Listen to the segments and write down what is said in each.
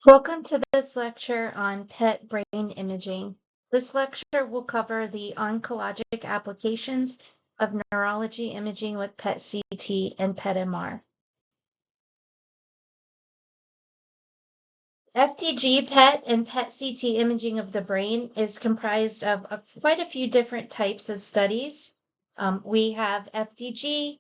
Welcome to this lecture on PET brain imaging. This lecture will cover the oncologic applications of neurology imaging with PET-CT and PET-MR. FDG PET and PET-CT imaging of the brain is comprised of quite a few different types of studies. We have FDG,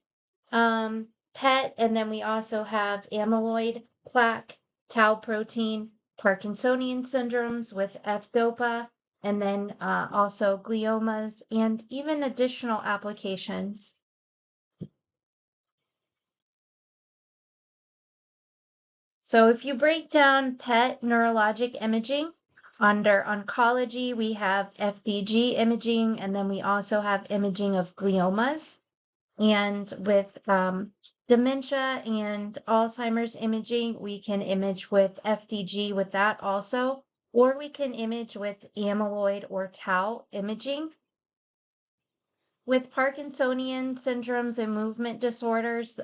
PET, and then we also have amyloid, plaque, tau protein, Parkinsonian syndromes with F-DOPA, and then also gliomas, and even additional applications. So if you break down PET neurologic imaging, under oncology, we have FDG imaging, and then we also have imaging of gliomas. And with dementia and Alzheimer's imaging, we can image with FDG with that also, or we can image with amyloid or tau imaging. With Parkinsonian syndromes and movement disorders,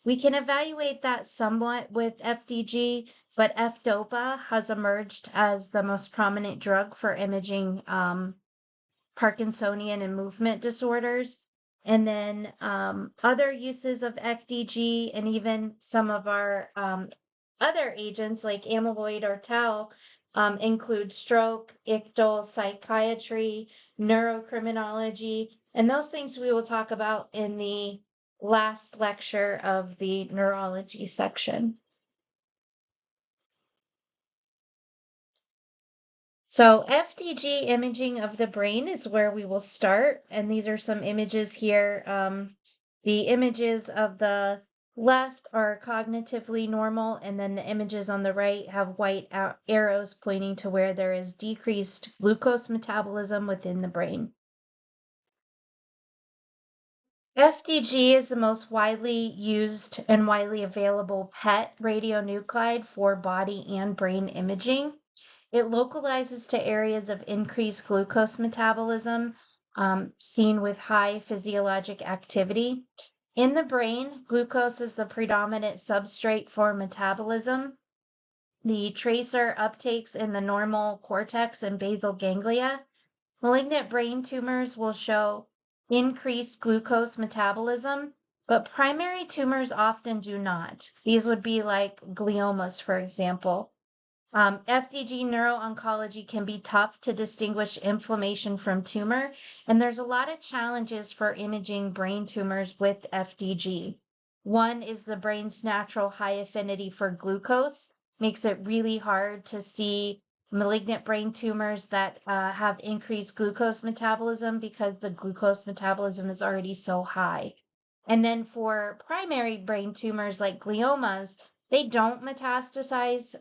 we can evaluate that somewhat with FDG, but F-DOPA has emerged as the most prominent drug for imaging Parkinsonian and movement disorders. And then other uses of FDG and even some of our other agents like amyloid or tau include stroke, ictal, psychiatry, neurocriminology, and those things we will talk about in the last lecture of the neurology section. So FDG imaging of the brain is where we will start, and these are some images here. The images of the left are cognitively normal, and then the images on the right have white arrows pointing to where there is decreased glucose metabolism within the brain. FDG is the most widely used and widely available PET radionuclide for body and brain imaging. It localizes to areas of increased glucose metabolism seen with high physiologic activity. In the brain, glucose is the predominant substrate for metabolism. The tracer uptakes in the normal cortex and basal ganglia. Malignant brain tumors will show increased glucose metabolism, but primary tumors often do not. These would be like gliomas, for example. FDG neurooncology can be tough to distinguish inflammation from tumor, and there's a lot of challenges for imaging brain tumors with FDG. One is the brain's natural high affinity for glucose, makes it really hard to see malignant brain tumors that have increased glucose metabolism because the glucose metabolism is already so high. And then for primary brain tumors like gliomas, they don't metastasize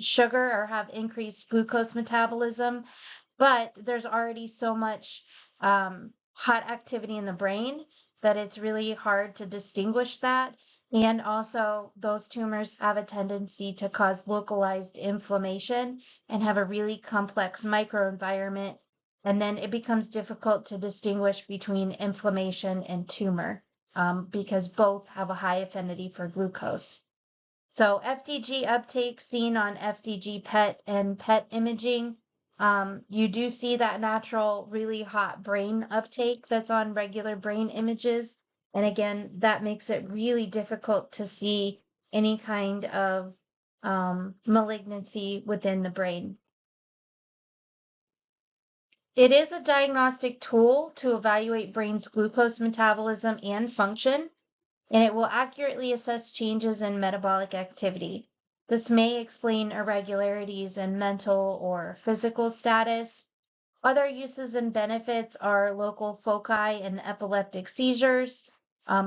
sugar or have increased glucose metabolism, but there's already so much hot activity in the brain that it's really hard to distinguish that. And also, those tumors have a tendency to cause localized inflammation and have a really complex microenvironment. And then it becomes difficult to distinguish between inflammation and tumor because both have a high affinity for glucose. So FDG uptake seen on FDG PET and PET imaging. You do see that natural, really hot brain uptake that's on regular brain images. And again, that makes it really difficult to see any kind of malignancy within the brain. It is a diagnostic tool to evaluate brain's glucose metabolism and function, and it will accurately assess changes in metabolic activity. This may explain irregularities in mental or physical status. Other uses and benefits are local foci and epileptic seizures.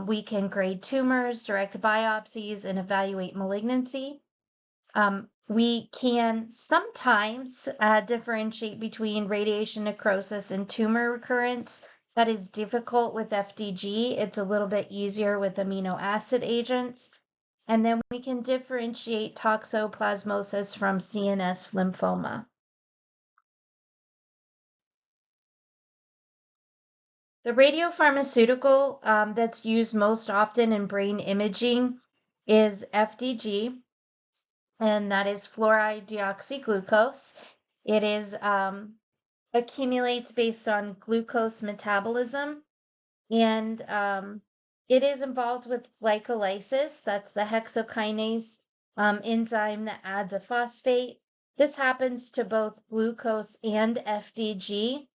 We can grade tumors, direct biopsies, and evaluate malignancy. We can sometimes differentiate between radiation necrosis and tumor recurrence. That is difficult with FDG. It's a little bit easier with amino acid agents. And then we can differentiate toxoplasmosis from CNS lymphoma. The radiopharmaceutical that's used most often in brain imaging is FDG. and that is fluoride deoxyglucose. It is accumulates based on glucose metabolism, and it is involved with glycolysis. That's the hexokinase enzyme that adds a phosphate. This happens to both glucose and FDG,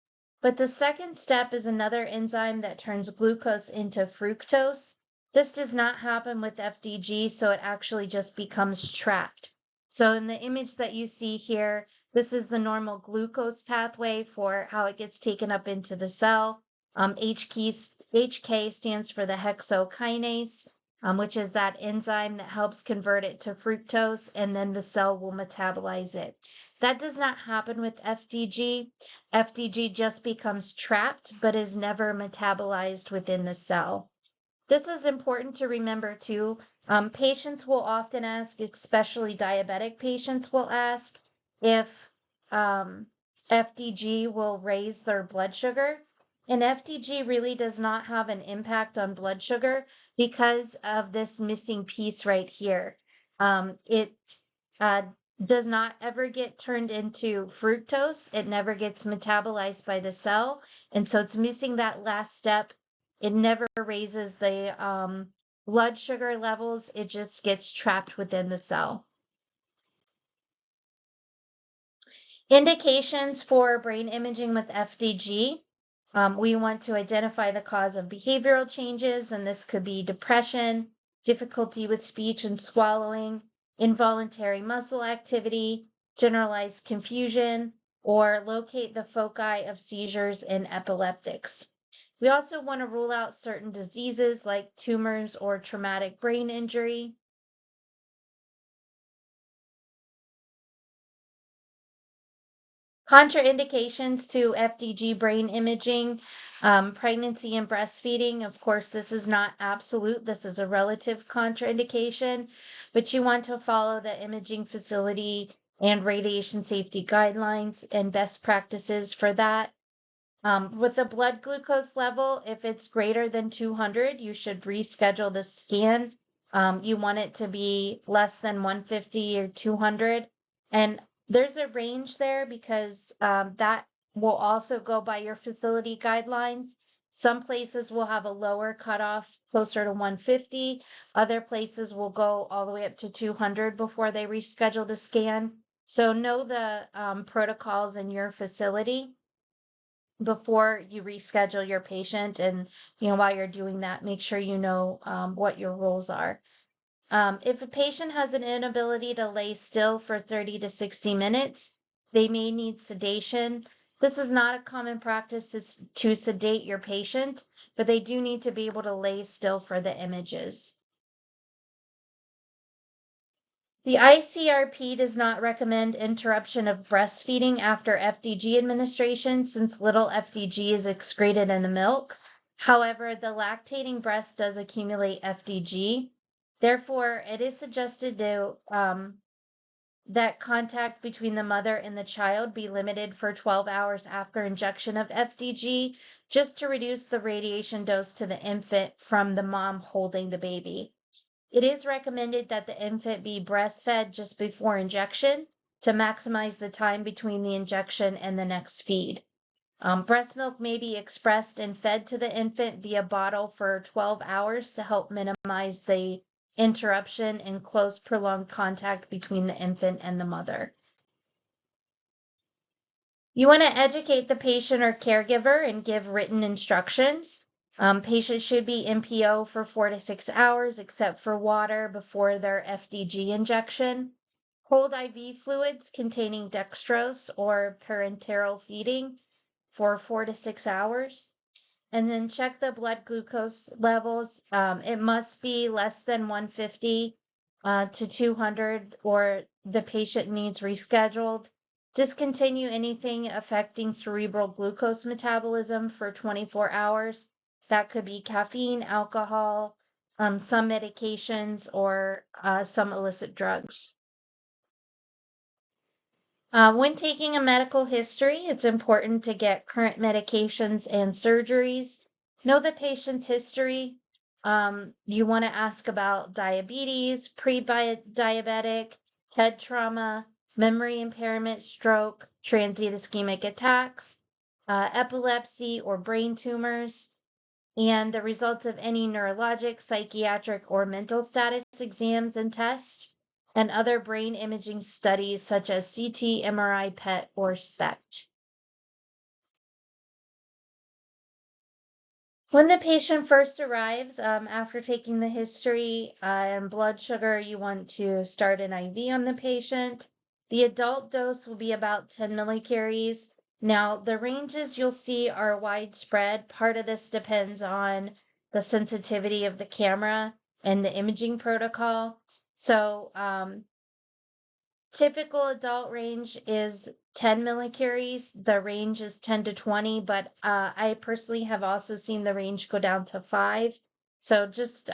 but the second step is another enzyme that turns glucose into fructose. This does not happen with FDG, so it actually just becomes trapped. So in the image that you see here, this is the normal glucose pathway for how it gets taken up into the cell. HK stands for the hexokinase, which is that enzyme that helps convert it to fructose, and then the cell will metabolize it. That does not happen with FDG. FDG just becomes trapped, but is never metabolized within the cell. This is important to remember too. Patients will often ask, especially diabetic patients will ask, if FDG will raise their blood sugar. And FDG really does not have an impact on blood sugar because of this missing piece right here. It does not ever get turned into fructose. It never gets metabolized by the cell. And so it's missing that last step. It never raises the blood sugar levels. It just gets trapped within the cell. Indications for brain imaging with FDG. We want to identify the cause of behavioral changes, and this could be depression, difficulty with speech and swallowing, involuntary muscle activity, generalized confusion, or locate the foci of seizures in epileptics. We also want to rule out certain diseases like tumors or traumatic brain injury. Contraindications to FDG brain imaging, pregnancy and breastfeeding. Of course, this is not absolute. This is a relative contraindication, but you want to follow the imaging facility and radiation safety guidelines and best practices for that. With the blood glucose level, if it's greater than 200, you should reschedule the scan. You want it to be less than 150 or 200. And there's a range there because that will also go by your facility guidelines. Some places will have a lower cutoff closer to 150. Other places will go all the way up to 200 before they reschedule the scan. So know the protocols in your facility before you reschedule your patient, and while you're doing that, make sure you know what your rules are. If a patient has an inability to lay still for 30 to 60 minutes, they may need sedation. This is not a common practice to sedate your patient, but they do need to be able to lay still for the images. The ICRP does not recommend interruption of breastfeeding after FDG administration since little FDG is excreted in the milk. However, the lactating breast does accumulate FDG. Therefore, it is suggested that contact between the mother and the child be limited for 12 hours after injection of FDG, just to reduce the radiation dose to the infant from the mom holding the baby. It is recommended that the infant be breastfed just before injection to maximize the time between the injection and the next feed. Breast milk may be expressed and fed to the infant via bottle for 12 hours to help minimize the interruption and close prolonged contact between the infant and the mother. You want to educate the patient or caregiver and give written instructions. Patients should be NPO for 4 to 6 hours, except for water before their FDG injection. Hold IV fluids containing dextrose or parenteral feeding for 4 to 6 hours. And then check the blood glucose levels. It must be less than 150 to 200, or the patient needs rescheduled. Discontinue anything affecting cerebral glucose metabolism for 24 hours. That could be caffeine, alcohol, some medications, or some illicit drugs. When taking a medical history, it's important to get current medications and surgeries. Know the patient's history. You want to ask about diabetes, pre-diabetic, head trauma, memory impairment, stroke, transient ischemic attacks, epilepsy or brain tumors, and the results of any neurologic, psychiatric, or mental status exams and tests, and other brain imaging studies such as CT, MRI, PET, or SPECT. When the patient first arrives, after taking the history and blood sugar, you want to start an IV on the patient. The adult dose will be about 10 millicuries. Now, the ranges you'll see are widespread. Part of this depends on the sensitivity of the camera and the imaging protocol. So, typical adult range is 10 millicuries. The range is 10 to 20, but I personally have also seen the range go down to 5. So just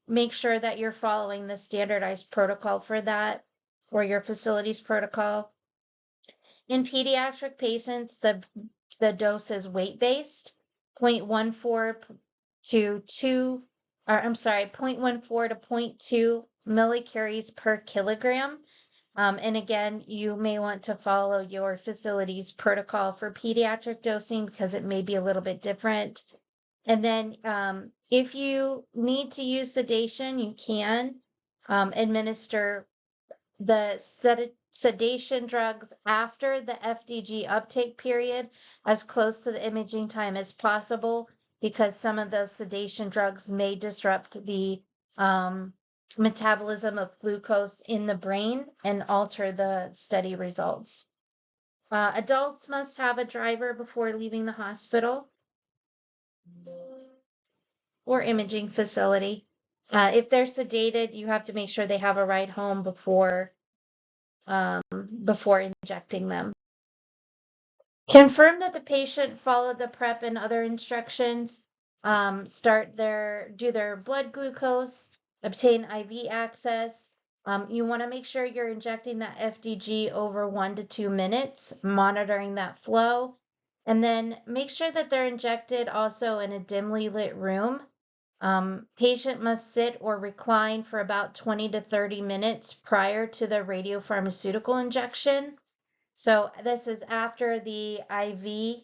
make sure that you're following the standardized protocol for that or your facility's protocol. In pediatric patients, the dose is weight-based, 0.14 to 2, or I'm sorry, 0.14 to 0.2 millicuries per kilogram. And again, you may want to follow your facility's protocol for pediatric dosing because it may be a little bit different. And then if you need to use sedation, you can administer the sedation drugs after the FDG uptake period as close to the imaging time as possible because some of those sedation drugs may disrupt the metabolism of glucose in the brain and alter the study results. Adults must have a driver before leaving the hospital or imaging facility. If they're sedated, you have to make sure they have a ride home before injecting them. Confirm that the patient followed the prep and other instructions. Do their blood glucose, obtain IV access. You want to make sure you're injecting that FDG over 1 to 2 minutes, monitoring that flow. And then make sure that they're injected also in a dimly lit room. Patient must sit or recline for about 20 to 30 minutes prior to the radiopharmaceutical injection. So this is after the IV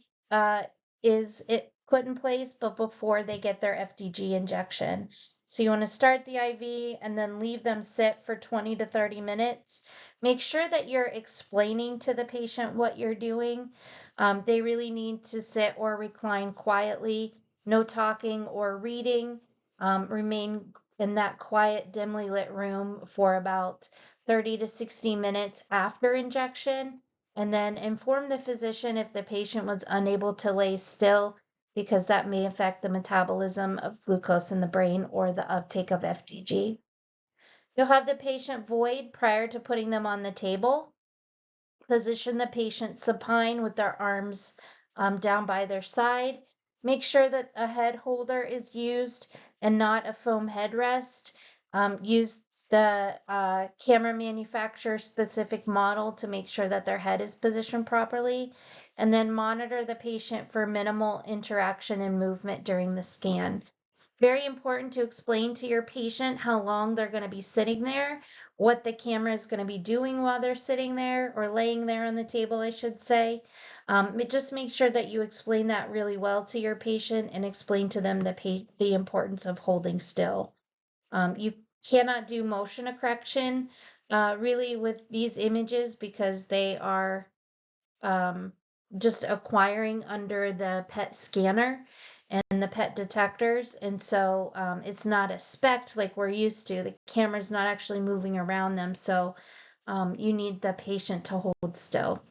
is put in place, but before they get their FDG injection. So you want to start the IV and then leave them sit for 20 to 30 minutes. Make sure that you're explaining to the patient what you're doing. They really need to sit or recline quietly, no talking or reading. Remain in that quiet, dimly lit room for about 30 to 60 minutes after injection, and then inform the physician if the patient was unable to lay still because that may affect the metabolism of glucose in the brain or the uptake of FDG. You'll have the patient void prior to putting them on the table. Position the patient supine with their arms down by their side. Make sure that a head holder is used and not a foam headrest. Use the camera manufacturer specific model to make sure that their head is positioned properly, and then monitor the patient for minimal interaction and movement during the scan. Very important to explain to your patient how long they're going to be sitting there, what the camera is going to be doing while they're sitting there or laying there on the table, I should say. Just make sure that you explain that really well to your patient and explain to them the importance of holding still. You cannot do motion correction really with these images because they are just acquiring under the PET scanner and the PET detectors. And so it's not a SPECT like we're used to. The camera's not actually moving around them. So you need the patient to hold still.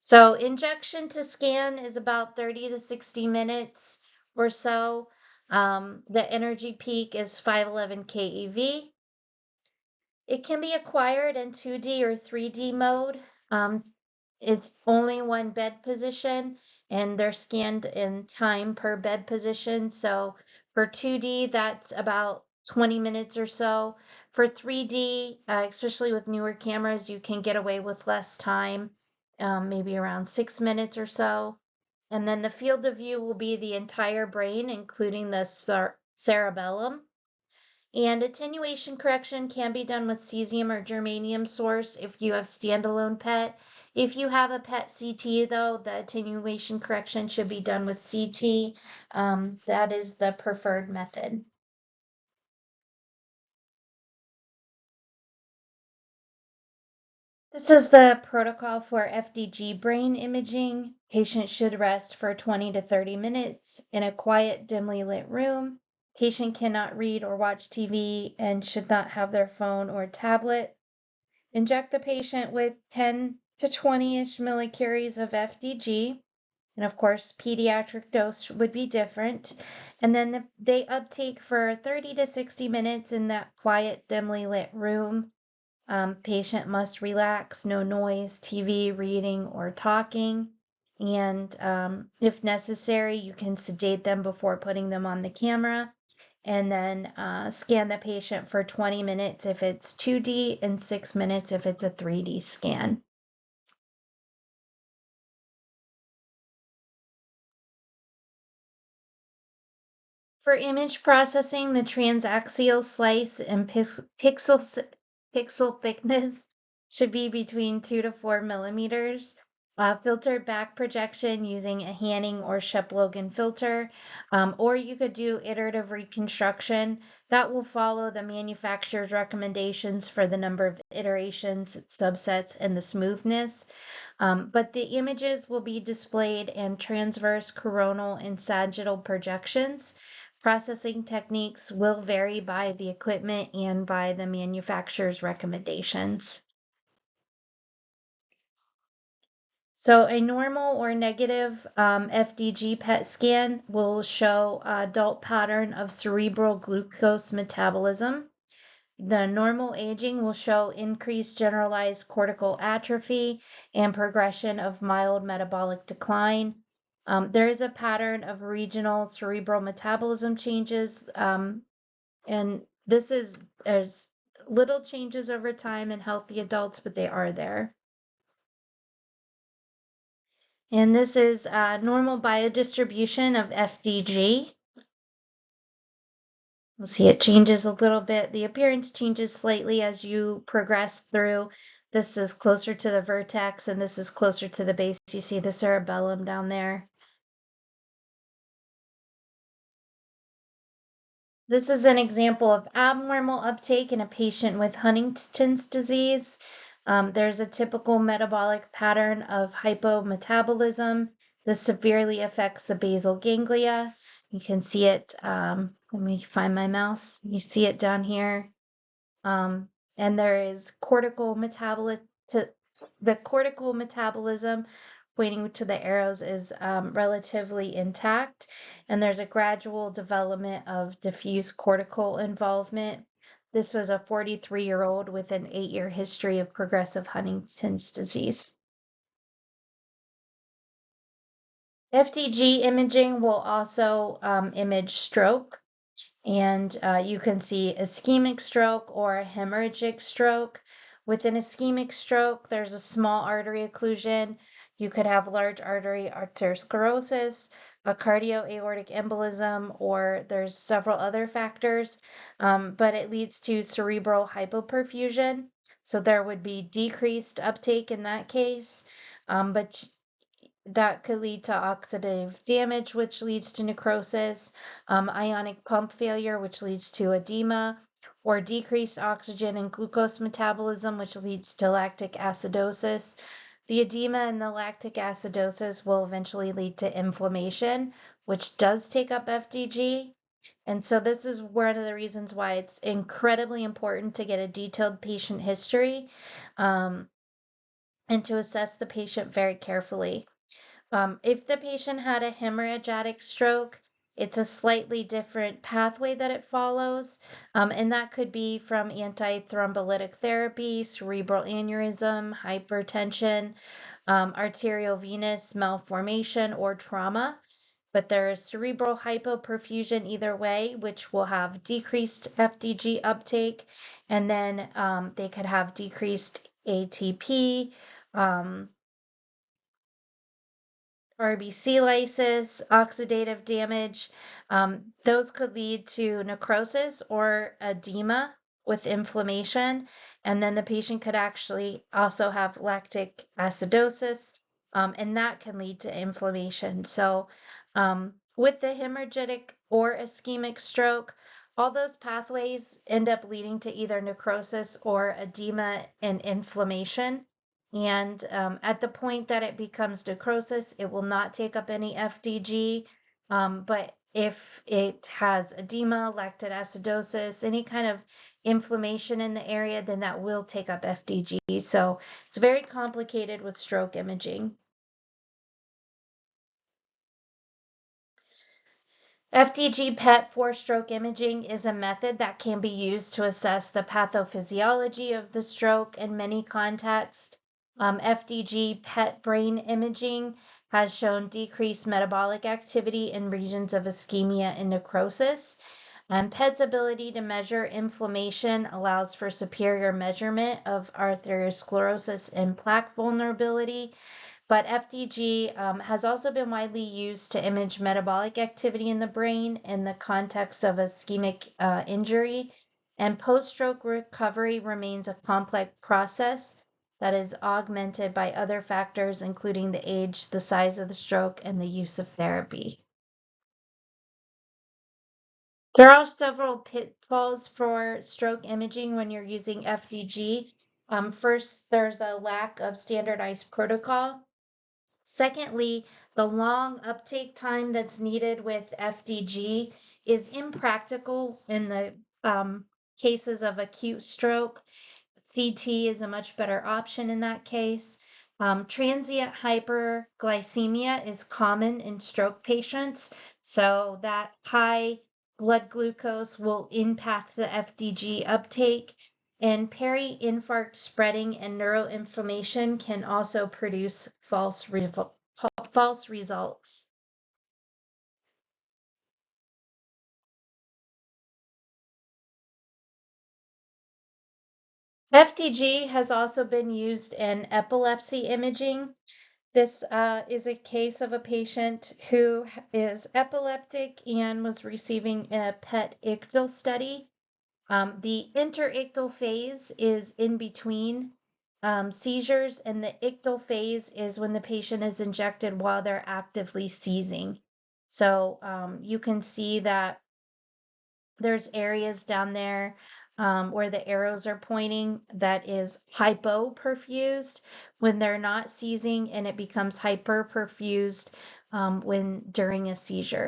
So injection to scan is about 30 to 60 minutes or so. The energy peak is 511 keV. It can be acquired in 2D or 3D mode. It's only one bed position and they're scanned in time per bed position. So for 2D, that's about 20 minutes or so. For 3D, especially with newer cameras, you can get away with less time, maybe around 6 minutes or so. And then the field of view will be the entire brain, including the cerebellum. And attenuation correction can be done with cesium or germanium source if you have standalone PET. If you have a PET CT, though, the attenuation correction should be done with CT. That is the preferred method. This is the protocol for FDG brain imaging. Patient should rest for 20 to 30 minutes in a quiet, dimly lit room. Patient cannot read or watch TV and should not have their phone or tablet. Inject the patient with 10 to 20-ish millicuries of FDG. And of course, pediatric dose would be different. And then they uptake for 30 to 60 minutes in that quiet, dimly lit room. Patient must relax, no noise, TV, reading, or talking. And if necessary, you can sedate them before putting them on the camera. And then scan the patient for 20 minutes if it's 2D and 6 minutes if it's a 3D scan. For image processing, the transaxial slice and pixel thickness should be between 2 to 4 millimeters. Filtered back projection using a Hanning or Shep-Logan filter, or you could do iterative reconstruction. That will follow the manufacturer's recommendations for the number of iterations, subsets, and the smoothness. But the images will be displayed in transverse, coronal, and sagittal projections. Processing techniques will vary by the equipment and by the manufacturer's recommendations. So a normal or negative FDG PET scan will show adult pattern of cerebral glucose metabolism. The normal aging will show increased generalized cortical atrophy and progression of mild metabolic decline. There is a pattern of regional cerebral metabolism changes, and this is as little changes over time in healthy adults, but they are there. And this is normal biodistribution of FDG. We'll see it changes a little bit. The appearance changes slightly as you progress through. This is closer to the vertex and this is closer to the base. You see the cerebellum down there. This is an example of abnormal uptake in a patient with Huntington's disease. There's a typical metabolic pattern of hypometabolism. This severely affects the basal ganglia. You can see it, let me find my mouse. You see it down here. And there is the cortical metabolism pointing to the arrows is relatively intact, and there's a gradual development of diffuse cortical involvement. This was a 43-year-old with an 8-year history of progressive Huntington's disease. FDG imaging will also image stroke. And you can see ischemic stroke or a hemorrhagic stroke. With an ischemic stroke, there's a small artery occlusion. You could have large artery arteriosclerosis, a cardioaortic embolism, or there's several other factors, but it leads to cerebral hypoperfusion. So there would be decreased uptake in that case, but that could lead to oxidative damage, which leads to necrosis, ionic pump failure, which leads to edema, or decreased oxygen and glucose metabolism, which leads to lactic acidosis. The edema and the lactic acidosis will eventually lead to inflammation, which does take up FDG. And so this is one of the reasons why it's incredibly important to get a detailed patient history and to assess the patient very carefully. If the patient had a hemorrhagic stroke, it's a slightly different pathway that it follows, and that could be from antithrombolytic therapy, cerebral aneurysm, hypertension, arteriovenous malformation, or trauma. But there is cerebral hypoperfusion either way, which will have decreased FDG uptake, and then they could have decreased ATP, RBC lysis, oxidative damage. Those could lead to necrosis or edema with inflammation. And then the patient could actually also have lactic acidosis, and that can lead to inflammation. So, with the hemorrhagic or ischemic stroke, all those pathways end up leading to either necrosis or edema and inflammation. And at the point that it becomes necrosis, it will not take up any FDG. But if it has edema, lactic acidosis, any kind of inflammation in the area, then that will take up FDG. So it's very complicated with stroke imaging. FDG PET for stroke imaging is a method that can be used to assess the pathophysiology of the stroke in many contexts. FDG PET brain imaging has shown decreased metabolic activity in regions of ischemia and necrosis. PET's ability to measure inflammation allows for superior measurement of arteriosclerosis and plaque vulnerability. But FDG has also been widely used to image metabolic activity in the brain in the context of ischemic injury. And post-stroke recovery remains a complex process that is augmented by other factors, including the age, the size of the stroke, and the use of therapy. There are several pitfalls for stroke imaging when you're using FDG. First, there's a lack of standardized protocol. Secondly, the long uptake time that's needed with FDG is impractical in the cases of acute stroke. CT is a much better option in that case. Transient hyperglycemia is common in stroke patients, so that high blood glucose will impact the FDG uptake. And peri-infarct spreading and neuroinflammation can also produce false results. FDG has also been used in epilepsy imaging. This is a case of a patient who is epileptic and was receiving a PET ictal study. The interictal phase is in between seizures, and the ictal phase is when the patient is injected while they're actively seizing. So you can see that there's areas down there where the arrows are pointing that is hypoperfused when they're not seizing, and it becomes hyperperfused when during a seizure.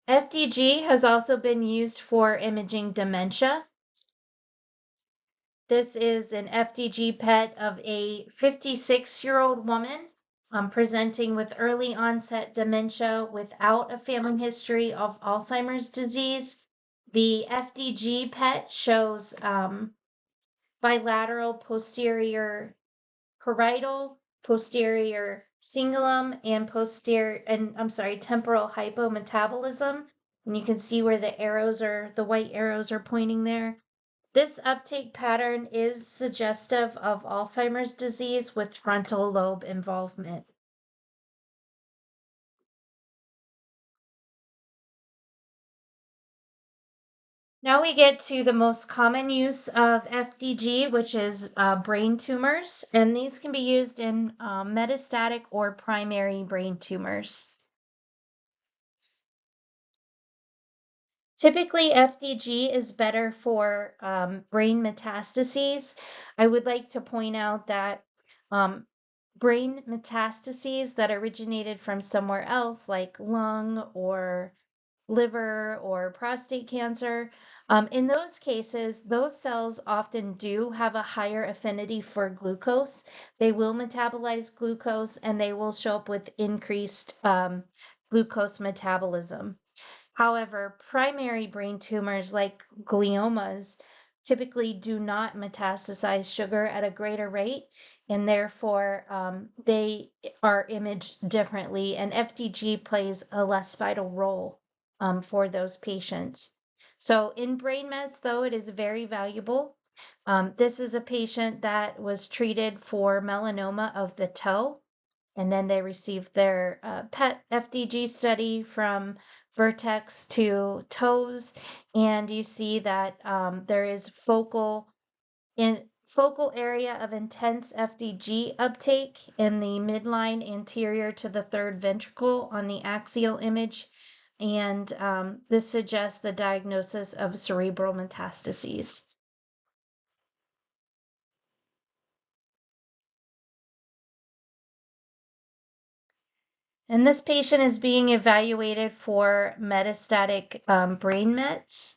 FDG has also been used for imaging dementia. This is an FDG PET of a 56-year-old woman presenting with early onset dementia without a family history of Alzheimer's disease. The FDG PET shows bilateral posterior parietal, posterior cingulum, and temporal hypometabolism. And you can see where the white arrows are pointing there. This uptake pattern is suggestive of Alzheimer's disease with frontal lobe involvement. Now we get to the most common use of FDG, which is brain tumors, and these can be used in metastatic or primary brain tumors. Typically, FDG is better for brain metastases. I would like to point out that brain metastases that originated from somewhere else, like lung or liver or prostate cancer, in those cases, those cells often do have a higher affinity for glucose. They will metabolize glucose, and they will show up with increased glucose metabolism. However, primary brain tumors like gliomas typically do not metastasize sugar at a greater rate, and therefore they are imaged differently, and FDG plays a less vital role for those patients. So in brain mets, though, it is very valuable. This is a patient that was treated for melanoma of the toe, and then they received their PET FDG study from vertex to toes, and you see that there is focal area of intense FDG uptake in the midline anterior to the third ventricle on the axial image, and this suggests the diagnosis of cerebral metastases. And this patient is being evaluated for metastatic brain mets.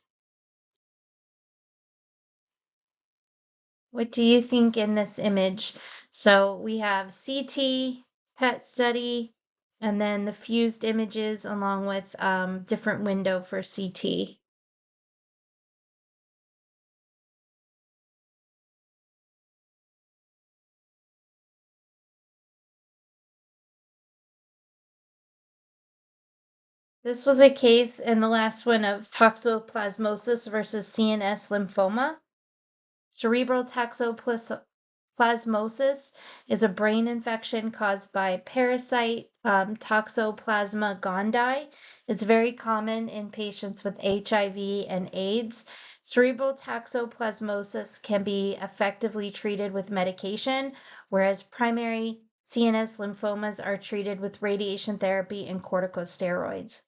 What do you think in this image? So we have CT, PET study, and then the fused images along with different window for CT. This was a case in the last one of toxoplasmosis versus CNS lymphoma. Cerebral toxoplasmosis is a brain infection caused by parasite Toxoplasma gondii. It's very common in patients with HIV and AIDS. Cerebral toxoplasmosis can be effectively treated with medication, whereas primary CNS lymphomas are treated with radiation therapy and corticosteroids.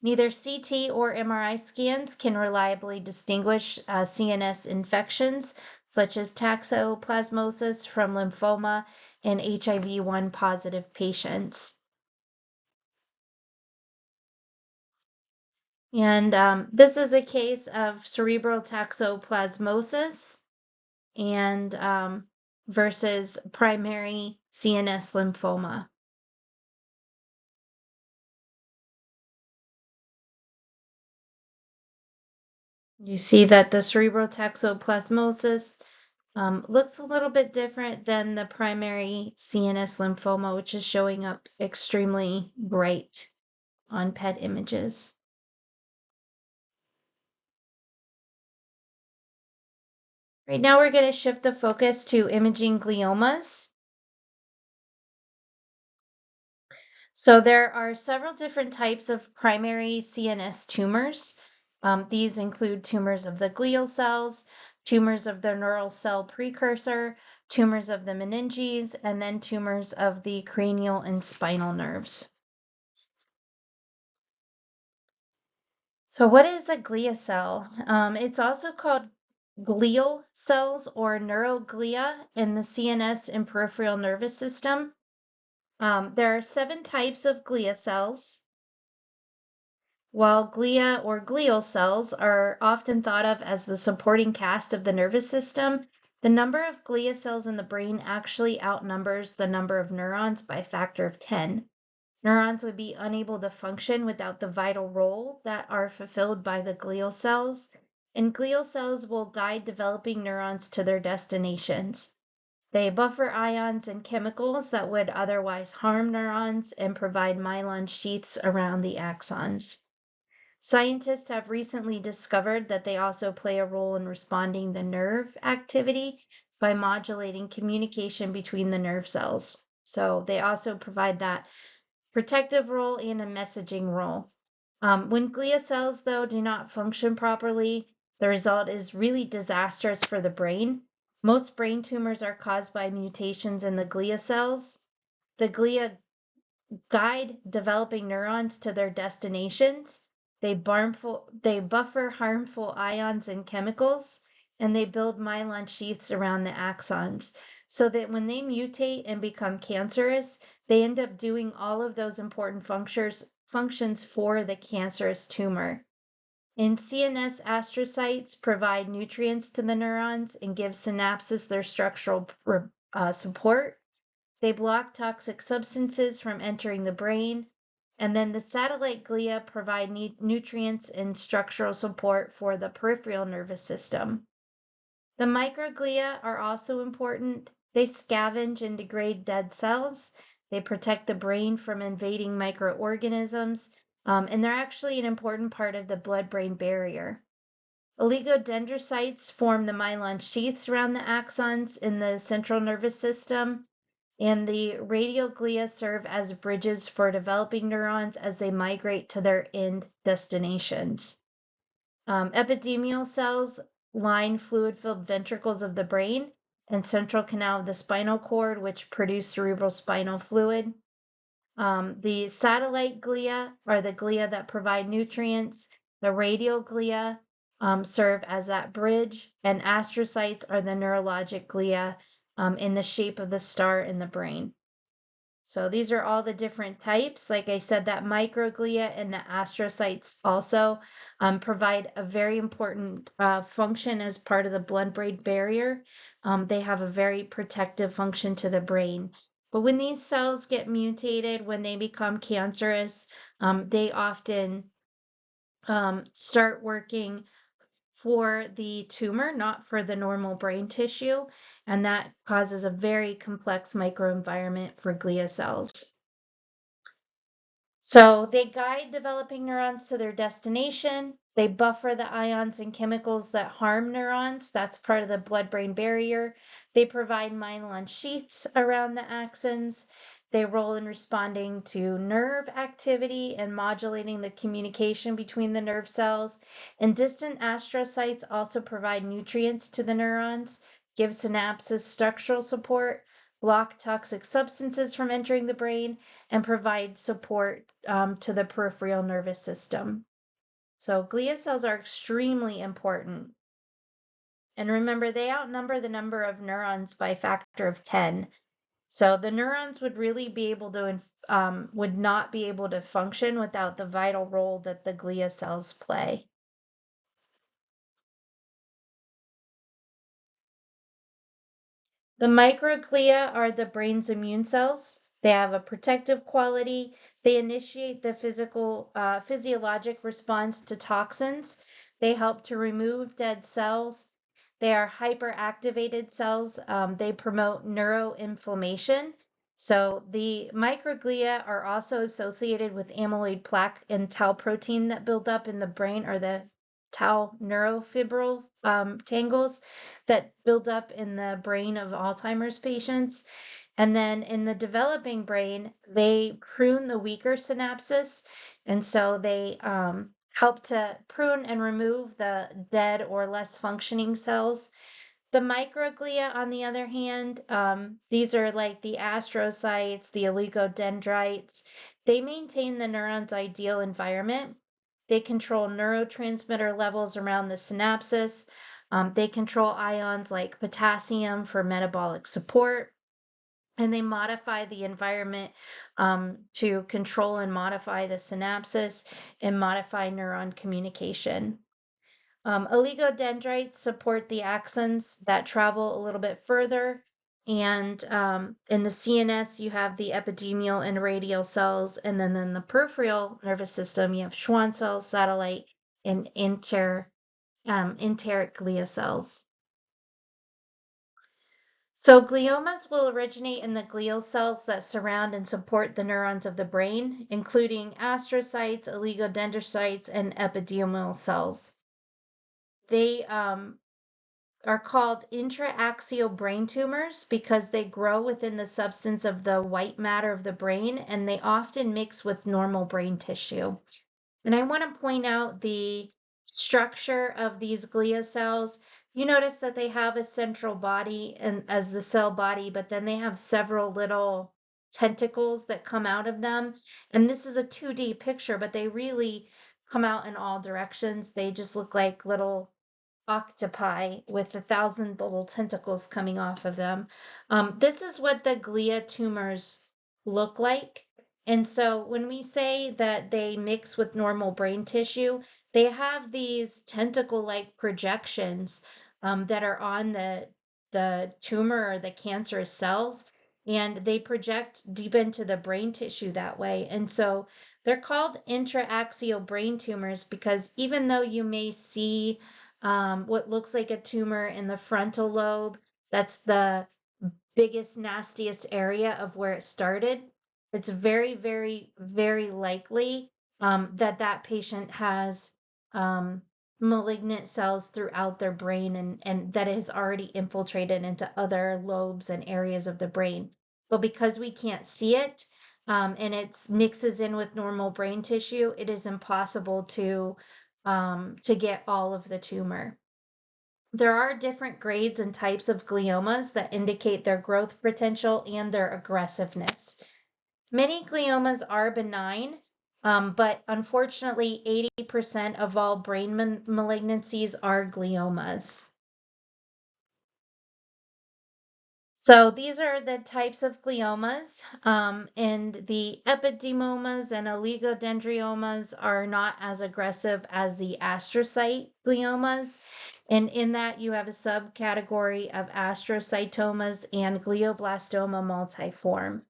Neither CT or MRI scans can reliably distinguish CNS infections, such as toxoplasmosis, from lymphoma in HIV-1 positive patients. And this is a case of cerebral toxoplasmosis and versus primary CNS lymphoma. You see that the cerebral toxoplasmosis looks a little bit different than the primary CNS lymphoma, which is showing up extremely bright on PET images. Right now, we're going to shift the focus to imaging gliomas. So there are several different types of primary CNS tumors. These include tumors of the glial cells, tumors of the neural cell precursor, tumors of the meninges, and then tumors of the cranial and spinal nerves. So what is a glia cell? It's also called glial cells or neuroglia in the CNS and peripheral nervous system. There are 7 types of glia cells. While glia or glial cells are often thought of as the supporting cast of the nervous system, the number of glia cells in the brain actually outnumbers the number of neurons by a factor of 10. Neurons would be unable to function without the vital role that are fulfilled by the glial cells, and glial cells will guide developing neurons to their destinations. They buffer ions and chemicals that would otherwise harm neurons and provide myelin sheaths around the axons. Scientists have recently discovered that they also play a role in responding to nerve activity by modulating communication between the nerve cells. So they also provide that protective role and a messaging role. When glia cells, though, do not function properly, the result is really disastrous for the brain. Most brain tumors are caused by mutations in the glia cells. The glia guide developing neurons to their destinations. They buffer harmful ions and chemicals, and they build myelin sheaths around the axons, so that when they mutate and become cancerous, they end up doing all of those important functions for the cancerous tumor. And CNS astrocytes provide nutrients to the neurons and give synapses their structural support. They block toxic substances from entering the brain, and then the satellite glia provide nutrients and structural support for the peripheral nervous system. The microglia are also important. They scavenge and degrade dead cells. They protect the brain from invading microorganisms, and they're actually an important part of the blood-brain barrier. Oligodendrocytes form the myelin sheaths around the axons in the central nervous system, and the radioglia serve as bridges for developing neurons as they migrate to their end destinations. Epithelial cells line fluid-filled ventricles of the brain and central canal of the spinal cord, which produce cerebral spinal fluid. The satellite glia are the glia that provide nutrients. The radioglia serve as that bridge, and astrocytes are the neurologic glia in the shape of the star in the brain. So these are all the different types. Like I said, that microglia and the astrocytes also provide a very important function as part of the blood-brain barrier. They have a very protective function to the brain. But when these cells get mutated, when they become cancerous, they often start working for the tumor, not for the normal brain tissue, and that causes a very complex microenvironment for glia cells. So they guide developing neurons to their destination. They buffer the ions and chemicals that harm neurons. That's part of the blood-brain barrier. They provide myelin sheaths around the axons. They role in responding to nerve activity and modulating the communication between the nerve cells. And distant astrocytes also provide nutrients to the neurons, give synapses structural support, block toxic substances from entering the brain, and provide support to the peripheral nervous system. So glia cells are extremely important. And remember, they outnumber the number of neurons by a factor of 10. So the neurons would really be able to, would not be able to function without the vital role that the glia cells play. The microglia are the brain's immune cells. They have a protective quality. They initiate the physiologic response to toxins. They help to remove dead cells. They are hyperactivated cells. They promote neuroinflammation. So the microglia are also associated with amyloid plaque and tau protein that build up in the brain, or the tau neurofibril tangles that build up in the brain of Alzheimer's patients. And then in the developing brain, they prune the weaker synapses. And so they help to prune and remove the dead or less functioning cells. The microglia, on the other hand, these are like the astrocytes, the oligodendrites. They maintain the neuron's ideal environment. They control neurotransmitter levels around the synapses. They control ions like potassium for metabolic support. And they modify the environment to control and modify the synapses and modify neuron communication. Oligodendrites support the axons that travel a little bit further. And in the CNS, you have the epithelial and radial cells. And then in the peripheral nervous system, you have Schwann cells, satellite, and enteric glia cells. So gliomas will originate in the glial cells that surround and support the neurons of the brain, including astrocytes, oligodendrocytes, and epithelial cells. They are called intraaxial brain tumors because they grow within the substance of the white matter of the brain, and they often mix with normal brain tissue. And I want to point out the structure of these glia cells. You notice that they have a central body and as the cell body, but then they have several little tentacles that come out of them. And this is a 2D picture, but they really come out in all directions. They just look like little octopi with 1,000 little tentacles coming off of them. This is what the glia tumors look like. And so when we say that they mix with normal brain tissue, they have these tentacle-like projections that are on the tumor or the cancerous cells, and they project deep into the brain tissue that way. And so they're called intraaxial brain tumors because even though you may see what looks like a tumor in the frontal lobe, that's the biggest, nastiest area of where it started, it's very, very, very likely that that patient has malignant cells throughout their brain and that has already infiltrated into other lobes and areas of the brain. But because we can't see it, and it mixes in with normal brain tissue, it is impossible to get all of the tumor. There are different grades and types of gliomas that indicate their growth potential and their aggressiveness. Many gliomas are benign, but unfortunately, 80% of all brain malignancies are gliomas. So these are the types of gliomas, and the epidemomas and oligodendriomas are not as aggressive as the astrocyte gliomas. And in that, you have a subcategory of astrocytomas and glioblastoma multiforme.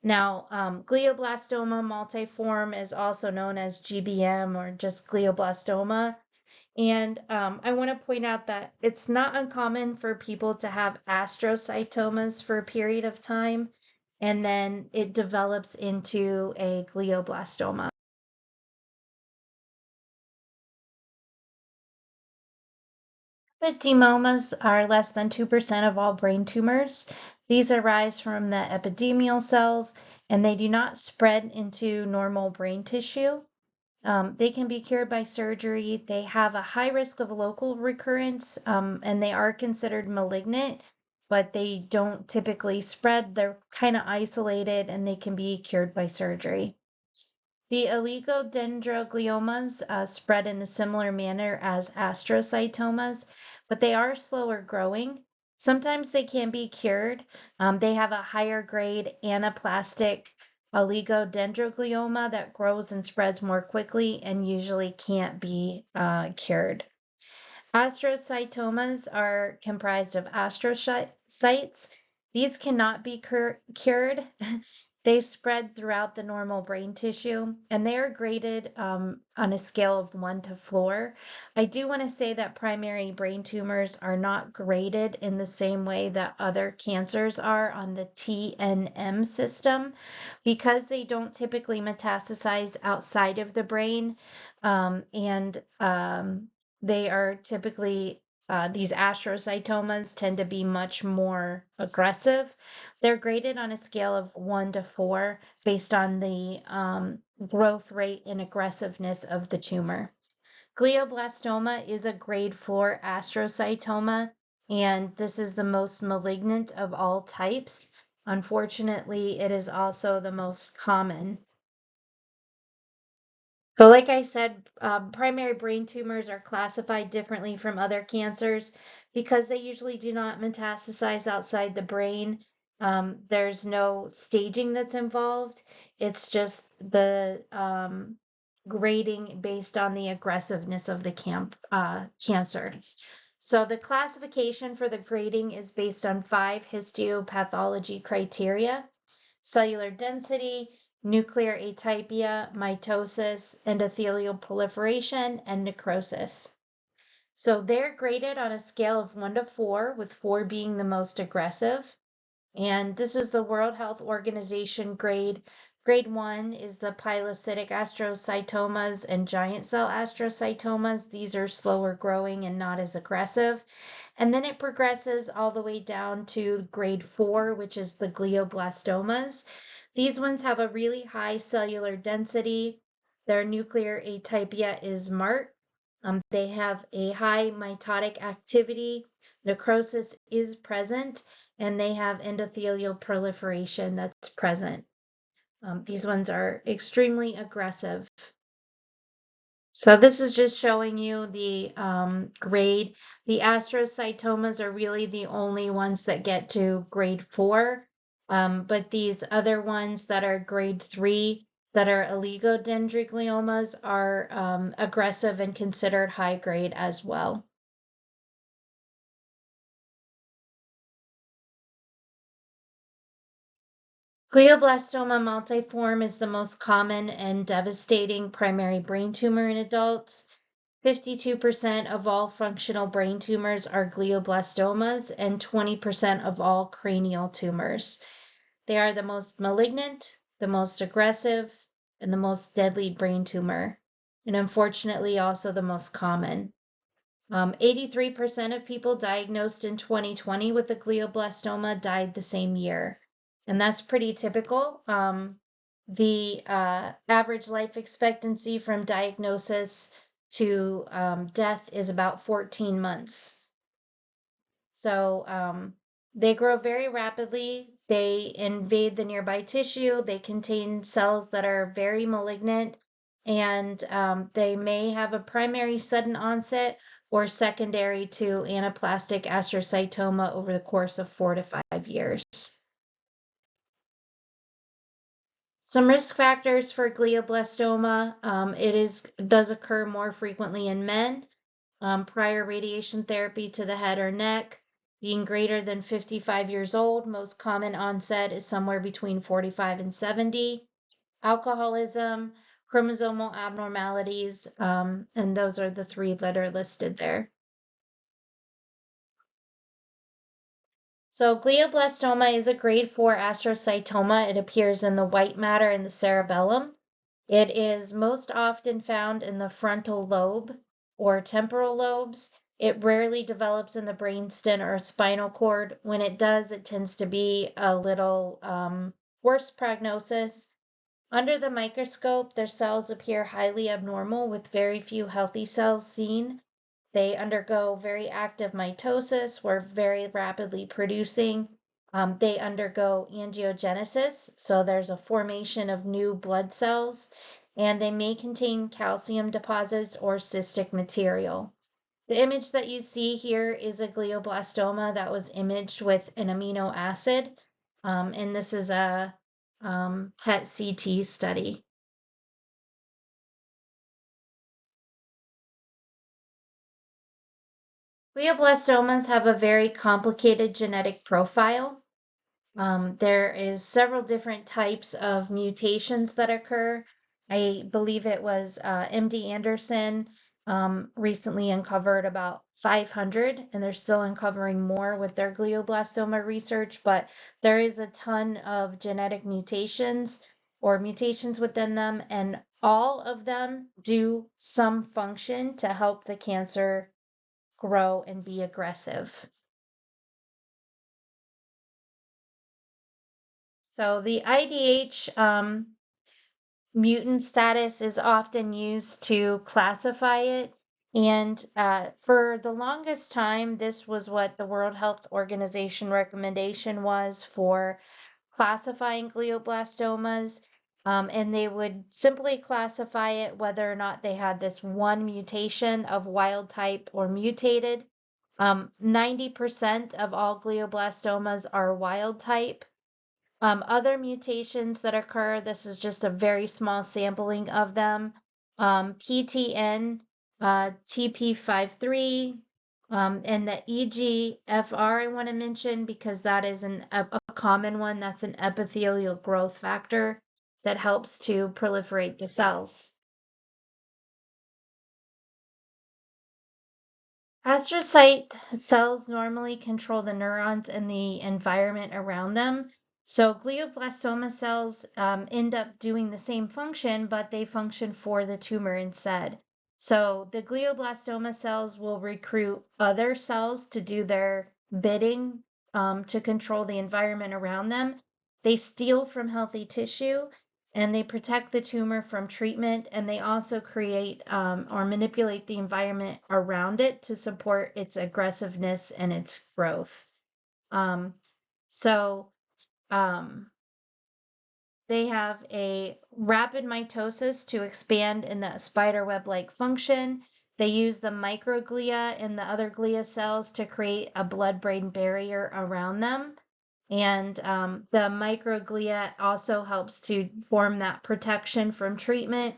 Now, glioblastoma multiforme is also known as GBM or just glioblastoma. And I want to point out that it's not uncommon for people to have astrocytomas for a period of time, and then it develops into a glioblastoma. Epidemomas are less than 2% of all brain tumors. These arise from the epithelial cells, and they do not spread into normal brain tissue. They can be cured by surgery. They have a high risk of local recurrence, and they are considered malignant, but they don't typically spread. They're kind of isolated and they can be cured by surgery. The oligodendrogliomas spread in a similar manner as astrocytomas, but they are slower growing. Sometimes they can be cured. They have a higher grade anaplastic oligodendroglioma that grows and spreads more quickly and usually can't be cured. Astrocytomas are comprised of astrocytes. These cannot be cured. They spread throughout the normal brain tissue, and they are graded on a scale of 1 to 4. I do want to say that primary brain tumors are not graded in the same way that other cancers are on the TNM system because they don't typically metastasize outside of the brain, and they are typically, these astrocytomas tend to be much more aggressive. They're graded on a scale of 1 to 4 based on the growth rate and aggressiveness of the tumor. Glioblastoma is a grade 4 astrocytoma, and this is the most malignant of all types. Unfortunately, it is also the most common. So like I said, primary brain tumors are classified differently from other cancers because they usually do not metastasize outside the brain. There's no staging that's involved. It's just the grading based on the aggressiveness of the cancer. So the classification for the grading is based on 5 histopathology criteria: cellular density, nuclear atypia, mitosis, endothelial proliferation, and necrosis. So they're graded on a scale of 1 to 4, with 4 being the most aggressive. And this is the World Health Organization grade. Grade 1 is the pilocytic astrocytomas and giant cell astrocytomas. These are slower growing and not as aggressive. And then it progresses all the way down to grade 4, which is the glioblastomas. These ones have a really high cellular density. Their nuclear atypia is marked. They have a high mitotic activity. Necrosis is present, and they have endothelial proliferation that's present. These ones are extremely aggressive. So this is just showing you the grade. The astrocytomas are really the only ones that get to grade 4, but these other ones that are grade 3, that are oligodendrogliomas, are aggressive and considered high grade as well. Glioblastoma multiforme is the most common and devastating primary brain tumor in adults. 52% of all functional brain tumors are glioblastomas and 20% of all cranial tumors. They are the most malignant, the most aggressive, and the most deadly brain tumor, and unfortunately also the most common. 83% of people diagnosed in 2020 with a glioblastoma died the same year, and that's pretty typical. The average life expectancy from diagnosis to death is about 14 months. So they grow very rapidly. They invade the nearby tissue. They contain cells that are very malignant, and they may have a primary sudden onset or secondary to anaplastic astrocytoma over the course of 4 to 5 years. Some risk factors for glioblastoma. It does occur more frequently in men. Prior radiation therapy to the head or neck, being greater than 55 years old. Most common onset is somewhere between 45 and 70. Alcoholism, chromosomal abnormalities, and those are the 3 that are listed there. So glioblastoma is a grade 4 astrocytoma. It appears in the white matter in the cerebellum. It is most often found in the frontal lobe or temporal lobes. It rarely develops in the brainstem or spinal cord. When it does, it tends to be a little worse prognosis. Under the microscope, their cells appear highly abnormal with very few healthy cells seen. They undergo very active mitosis, where very rapidly producing. They undergo angiogenesis, so there's a formation of new blood cells, and they may contain calcium deposits or cystic material. The image that you see here is a glioblastoma that was imaged with an amino acid, and this is a PET CT study. Glioblastomas have a very complicated genetic profile. There is several different types of mutations that occur. I believe it was MD Anderson recently uncovered about 500, and they're still uncovering more with their glioblastoma research, but there is a ton of genetic mutations or mutations within them, and all of them do some function to help the cancer grow and be aggressive. So the IDH mutant status is often used to classify it. And for the longest time, this was what the World Health Organization recommendation was for classifying glioblastomas. And they would simply classify it whether or not they had this one mutation of wild type or mutated. 90% of all glioblastomas are wild type. Other mutations that occur, this is just a very small sampling of them. PTN, TP53, and the EGFR I want to mention because that is a common one. That's an epithelial growth factor that helps to proliferate the cells. Astrocyte cells normally control the neurons and the environment around them. So glioblastoma cells end up doing the same function, but they function for the tumor instead. So the glioblastoma cells will recruit other cells to do their bidding to control the environment around them. They steal from healthy tissue and they protect the tumor from treatment, and they also create or manipulate the environment around it to support its aggressiveness and its growth. So they have a rapid mitosis to expand in the spider web-like function. They use the microglia and the other glia cells to create a blood-brain barrier around them. And the microglia also helps to form that protection from treatment.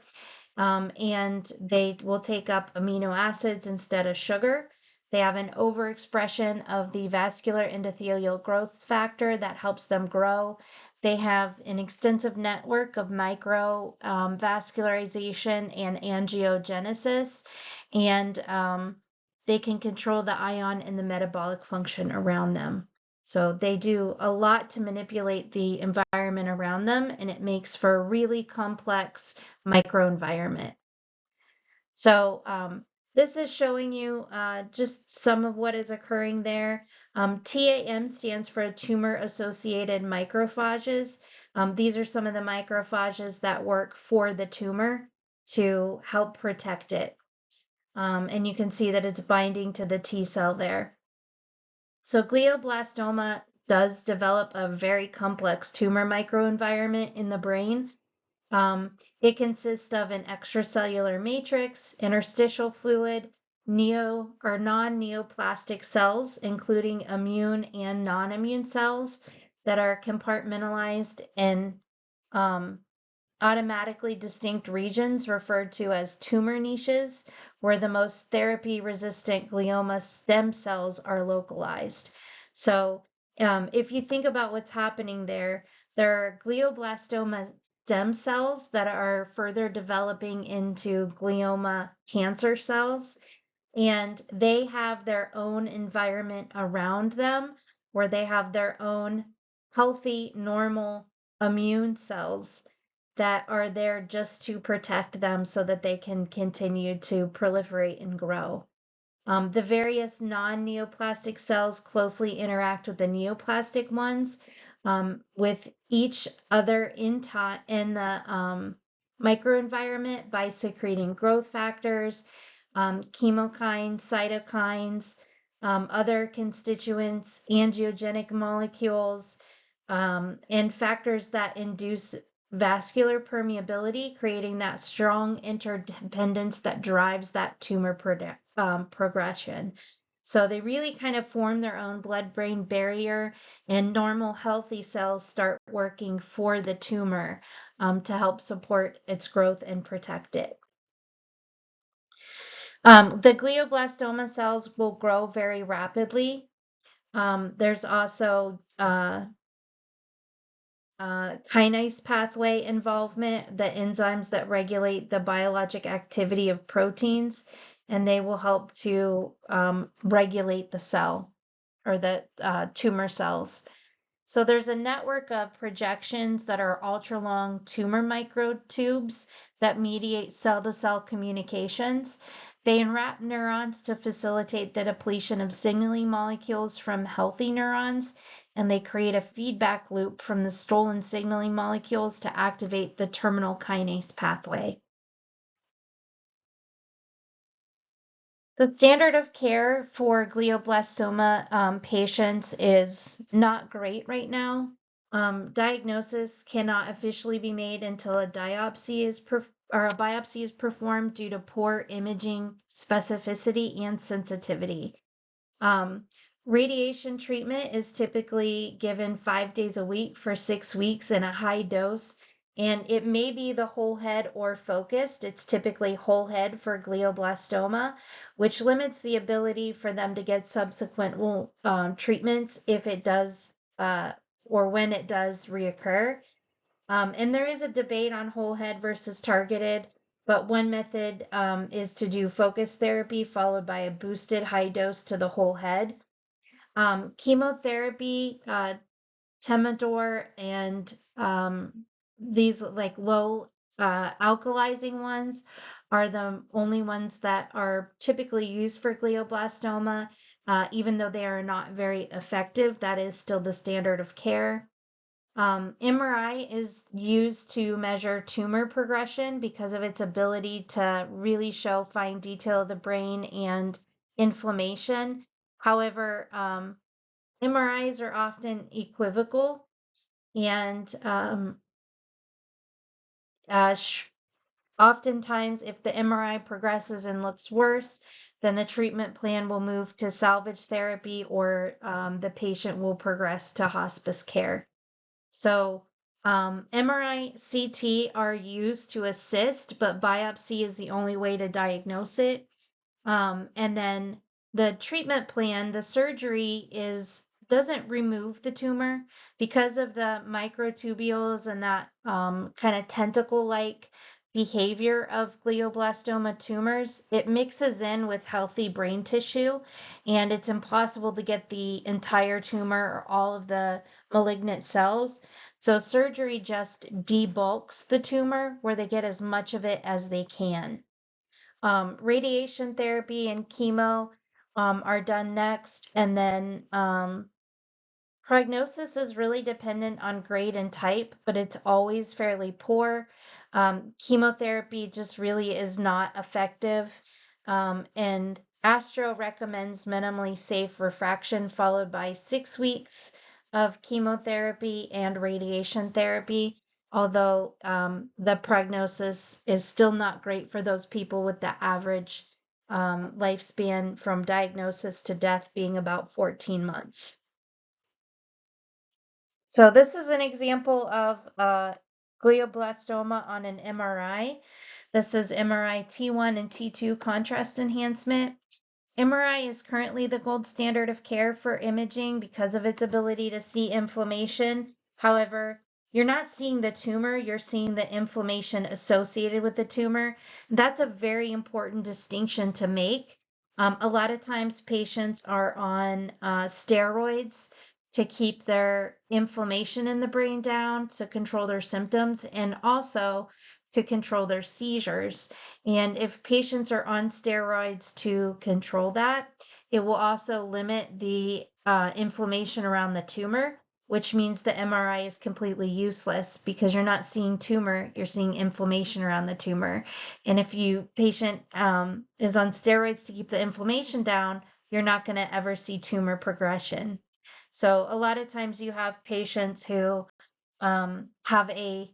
And they will take up amino acids instead of sugar. They have an overexpression of the vascular endothelial growth factor that helps them grow. They have an extensive network of micro vascularization and angiogenesis, and they can control the ion and the metabolic function around them. So they do a lot to manipulate the environment around them, and it makes for a really complex microenvironment. So This is showing you just some of what is occurring there. TAM stands for tumor-associated macrophages. These are some of the macrophages that work for the tumor to help protect it. And you can see that it's binding to the T cell there. So glioblastoma does develop a very complex tumor microenvironment in the brain. It consists of an extracellular matrix, interstitial fluid, neo or non-neoplastic cells, including immune and non-immune cells that are compartmentalized in automatically distinct regions referred to as tumor niches, where the most therapy-resistant glioma stem cells are localized. So if you think about what's happening there are glioblastoma stem cells that are further developing into glioma cancer cells, and they have their own environment around them where they have their own healthy, normal immune cells that are there just to protect them so that they can continue to proliferate and grow. The various non-neoplastic cells closely interact with the neoplastic ones, with each other in the microenvironment by secreting growth factors, chemokines, cytokines, other constituents, angiogenic molecules, and factors that induce vascular permeability, creating that strong interdependence that drives that tumor progression. So they really kind of form their own blood-brain barrier, and normal healthy cells start working for the tumor to help support its growth and protect it. The glioblastoma cells will grow very rapidly. There's also kinase pathway involvement, the enzymes that regulate the biologic activity of proteins, and they will help to regulate the cell or the tumor cells. So there's a network of projections that are ultra-long tumor microtubes that mediate cell-to-cell communications. They enwrap neurons to facilitate the depletion of signaling molecules from healthy neurons, and they create a feedback loop from the stolen signaling molecules to activate the terminal kinase pathway. The standard of care for glioblastoma patients is not great right now. Diagnosis cannot officially be made until a biopsy is performed due to poor imaging specificity and sensitivity. Radiation treatment is typically given 5 days a week for 6 weeks in a high dose, and it may be the whole head or focused. It's typically whole head for glioblastoma, which limits the ability for them to get subsequent treatments if it does or when it does reoccur. And there is a debate on whole head versus targeted, but one method is to do focus therapy followed by a boosted high dose to the whole head. Chemotherapy, Temodor, and these like low alkalizing ones are the only ones that are typically used for glioblastoma. Even though they are not very effective, that is still the standard of care. MRI is used to measure tumor progression because of its ability to really show fine detail of the brain and inflammation. However, MRIs are often equivocal, and oftentimes if the MRI progresses and looks worse, then the treatment plan will move to salvage therapy, or the patient will progress to hospice care. So MRI, CT are used to assist, but biopsy is the only way to diagnose it. And then the treatment plan, the surgery doesn't remove the tumor because of the microtubules and that kind of tentacle-like behavior of glioblastoma tumors. It mixes in with healthy brain tissue, and it's impossible to get the entire tumor or all of the malignant cells. So surgery just debulks the tumor where they get as much of it as they can. Radiation therapy and chemo are done next, and then prognosis is really dependent on grade and type, but it's always fairly poor. Chemotherapy just really is not effective. And Astro recommends minimally safe refraction followed by 6 weeks of chemotherapy and radiation therapy, although the prognosis is still not great for those people with the average lifespan from diagnosis to death being about 14 months. So this is an example of glioblastoma on an MRI. This is MRI T1 and T2 contrast enhancement. MRI is currently the gold standard of care for imaging because of its ability to see inflammation. However, you're not seeing the tumor, you're seeing the inflammation associated with the tumor. That's a very important distinction to make. A lot of times patients are on steroids to keep their inflammation in the brain down, to control their symptoms, and also to control their seizures. And if patients are on steroids to control that, it will also limit the inflammation around the tumor, which means the MRI is completely useless because you're not seeing tumor, you're seeing inflammation around the tumor. And if you patient is on steroids to keep the inflammation down, you're not going to ever see tumor progression. So a lot of times you have patients who have a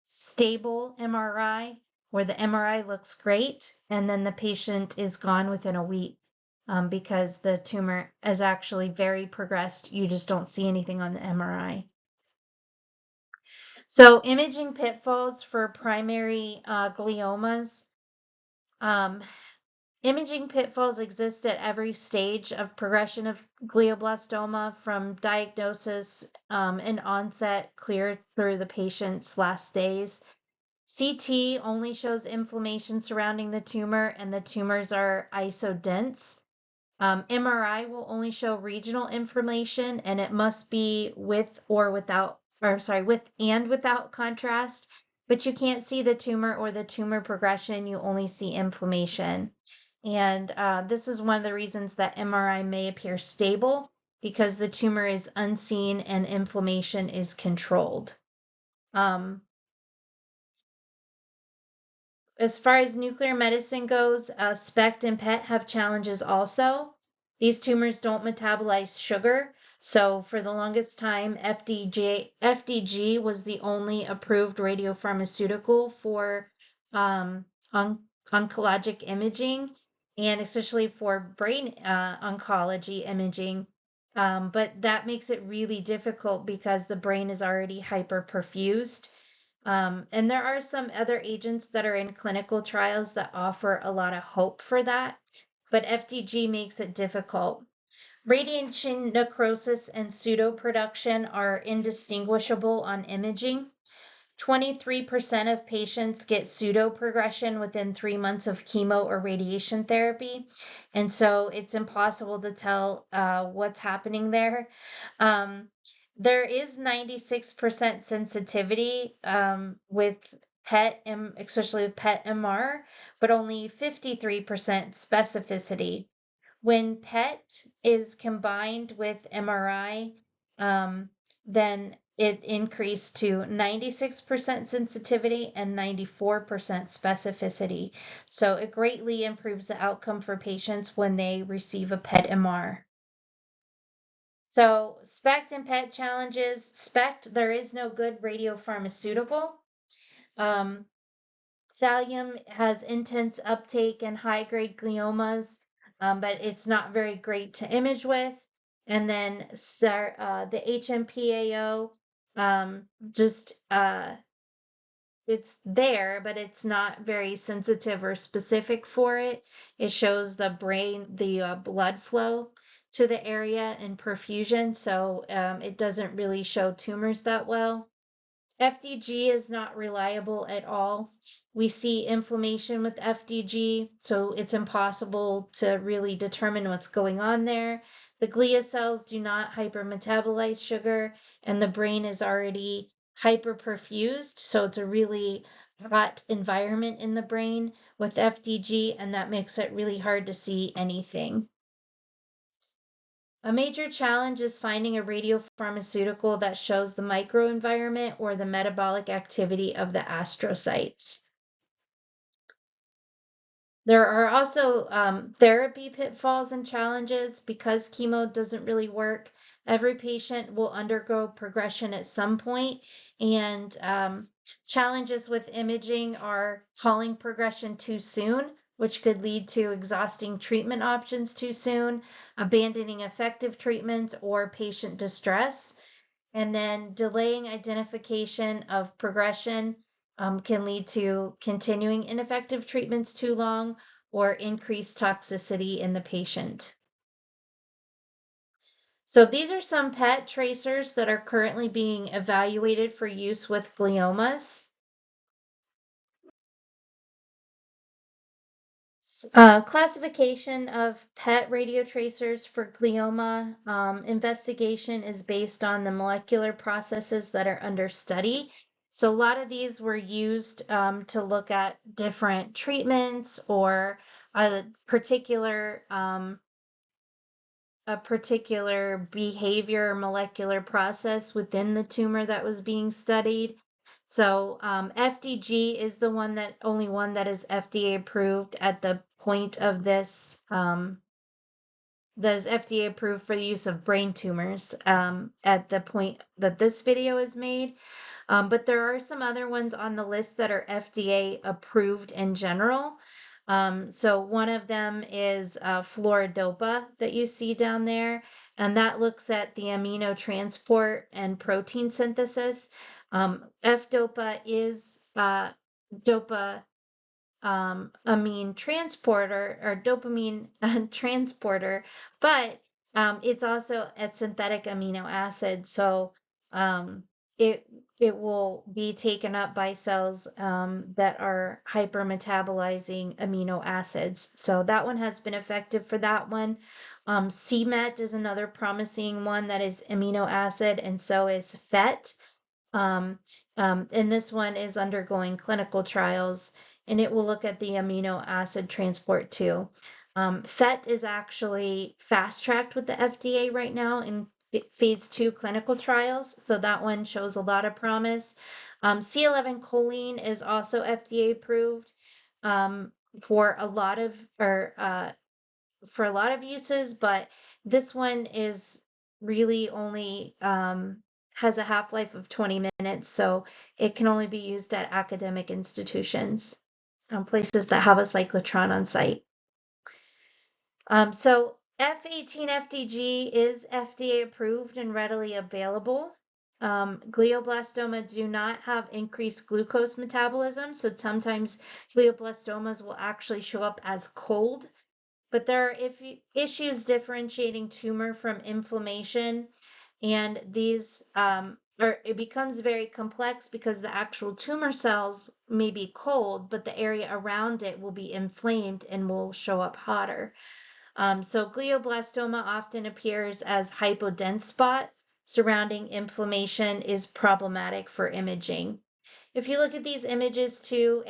stable MRI where the MRI looks great and then the patient is gone within a week because the tumor is actually very progressed. You just don't see anything on the MRI. So imaging pitfalls for primary gliomas. Um, Imaging pitfalls exist at every stage of progression of glioblastoma, from diagnosis and onset clear through the patient's last days. CT only shows inflammation surrounding the tumor, and the tumors are isodense. MRI will only show regional inflammation, and it must be with and without contrast, but you can't see the tumor or the tumor progression, you only see inflammation. And this is one of the reasons that MRI may appear stable, because the tumor is unseen and inflammation is controlled. As far as nuclear medicine goes, SPECT and PET have challenges also. These tumors don't metabolize sugar, so for the longest time, FDG was the only approved radiopharmaceutical for oncologic imaging, and especially for brain oncology imaging. But that makes it really difficult because the brain is already hyperperfused. And there are some other agents that are in clinical trials that offer a lot of hope for that, but FDG makes it difficult. Radiation necrosis and pseudoproduction are indistinguishable on imaging. 23% of patients get pseudoprogression within 3 months of chemo or radiation therapy, and so it's impossible to tell what's happening there. There is 96% sensitivity with PET, especially with PET MR, but only 53% specificity. When PET is combined with MRI, then it increased to 96% sensitivity and 94% specificity. So it greatly improves the outcome for patients when they receive a PET MR. So SPECT and PET challenges. SPECT, there is no good radiopharmaceutical. Thallium has intense uptake in high-grade gliomas, but it's not very great to image with. And then the HMPAO, just it's there, but it's not very sensitive or specific for it. It shows the blood flow to the area and perfusion, so it doesn't really show tumors that well. FDG is not reliable at all. We see inflammation with FDG, so it's impossible to really determine what's going on there. The glia cells do not hypermetabolize sugar, and the brain is already hyperperfused, so it's a really hot environment in the brain with FDG, and that makes it really hard to see anything. A major challenge is finding a radiopharmaceutical that shows the microenvironment or the metabolic activity of the astrocytes. There are also therapy pitfalls and challenges because chemo doesn't really work. Every patient will undergo progression at some point, and challenges with imaging are calling progression too soon, which could lead to exhausting treatment options too soon, abandoning effective treatments, or patient distress. And then delaying identification of progression can lead to continuing ineffective treatments too long or increased toxicity in the patient. So these are some PET tracers that are currently being evaluated for use with gliomas. Classification of PET radiotracers for glioma investigation is based on the molecular processes that are under study. So a lot of these were used to look at different treatments or a particular behavior or molecular process within the tumor that was being studied. So FDG is the only one that is FDA approved at the point of this, that is FDA approved for the use of brain tumors at the point that this video is made. But there are some other ones on the list that are FDA approved in general. So one of them is fluorodopa that you see down there, and that looks at the amino transport and protein synthesis. F-dopa is dopa amine transporter or dopamine transporter, but it's also a synthetic amino acid. So it it will be taken up by cells that are hypermetabolizing amino acids. So that one has been effective for that one. CMET is another promising one that is amino acid, and so is FET. And this one is undergoing clinical trials, and it will look at the amino acid transport too. FET is actually fast-tracked with the FDA right now in phase 2 clinical trials, so that one shows a lot of promise. C11 choline is also FDA approved for a lot of uses, but this one is really only has a half-life of 20 minutes, so it can only be used at academic institutions, places that have a cyclotron on site. So F18FDG is FDA approved and readily available. Glioblastoma do not have increased glucose metabolism, so sometimes glioblastomas will actually show up as cold. But there are issues differentiating tumor from inflammation, and these it becomes very complex because the actual tumor cells may be cold, but the area around it will be inflamed and will show up hotter. So glioblastoma often appears as hypodense spot surrounding inflammation is problematic for imaging. If you look at these images too,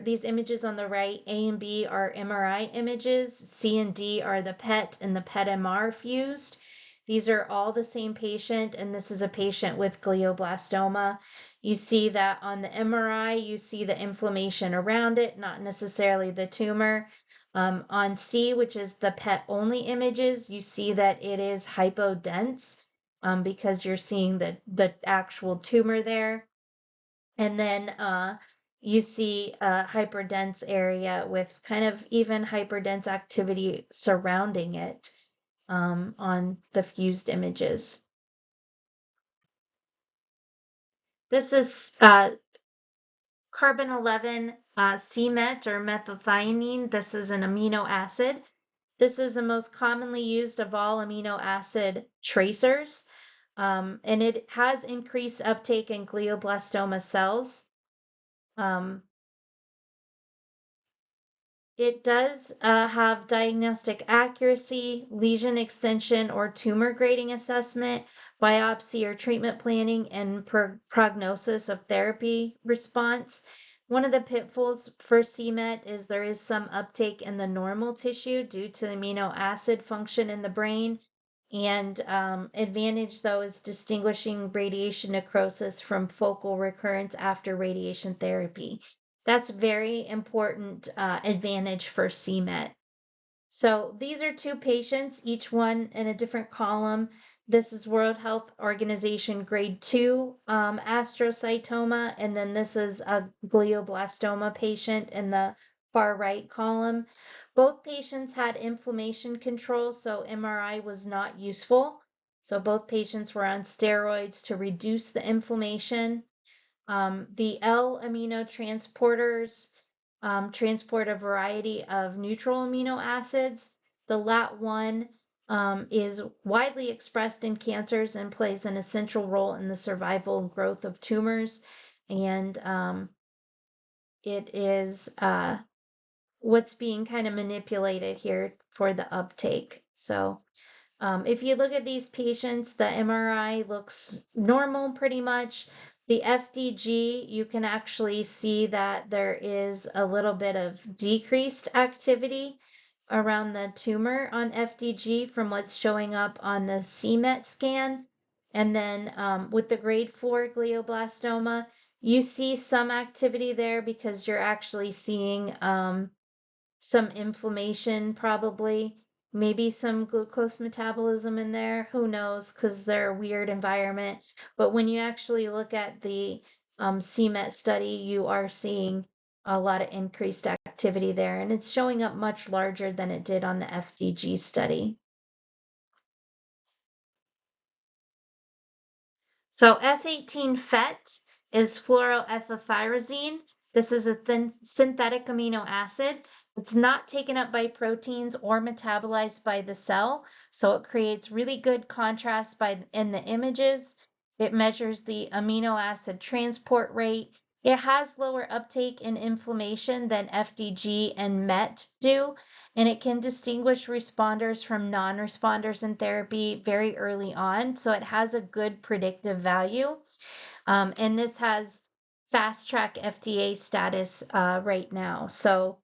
these images on the right, A and B are MRI images, C and D are the PET and the PET-MR fused. These are all the same patient, and this is a patient with glioblastoma. You see that on the MRI, you see the inflammation around it, not necessarily the tumor. On C, which is the PET-only images, you see that it is hypodense because you're seeing the actual tumor there. And then you see a hyperdense area with kind of even hyperdense activity surrounding it on the fused images. This is carbon 11 CMET or methylthionine. This is an amino acid. This is the most commonly used of all amino acid tracers, and it has increased uptake in glioblastoma cells. It does have diagnostic accuracy, lesion extension or tumor grading assessment, biopsy or treatment planning, and prognosis of therapy response. One of the pitfalls for CMET is there is some uptake in the normal tissue due to the amino acid function in the brain. And advantage, though, is distinguishing radiation necrosis from focal recurrence after radiation therapy. That's very important advantage for CMET. So these are two patients, each one in a different column. This is World Health Organization grade 2 astrocytoma, and then this is a glioblastoma patient in the far right column. Both patients had inflammation control, so MRI was not useful. So both patients were on steroids to reduce the inflammation. The L aminotransporters transport a variety of neutral amino acids. The LAT1 is widely expressed in cancers and plays an essential role in the survival and growth of tumors. And it is what's being kind of manipulated here for the uptake. So if you look at these patients, the MRI looks normal pretty much. The FDG, you can actually see that there is a little bit of decreased activity around the tumor on FDG from what's showing up on the CMET scan. And then with the grade 4 glioblastoma, you see some activity there because you're actually seeing some inflammation, probably, maybe some glucose metabolism in there. Who knows? Because they're a weird environment. But when you actually look at the CMET study, you are seeing a lot of increased activity there, and it's showing up much larger than it did on the FDG study. So F18 FET is fluoroethyltyrosine. This is a synthetic amino acid. It's not taken up by proteins or metabolized by the cell, so it creates really good contrast in the images. It measures the amino acid transport rate. It has lower uptake in inflammation than FDG and MET do, and it can distinguish responders from non-responders in therapy very early on. So it has a good predictive value. And this has fast track FDA status right now. So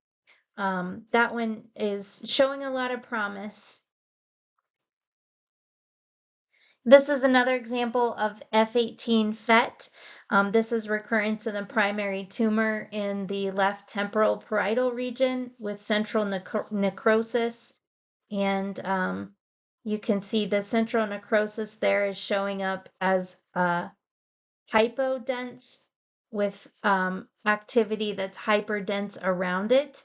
that one is showing a lot of promise. This is another example of F18 FET. This is recurrence of the primary tumor in the left temporal parietal region with central necrosis. And you can see the central necrosis there is showing up as hypodense with activity that's hyperdense around it.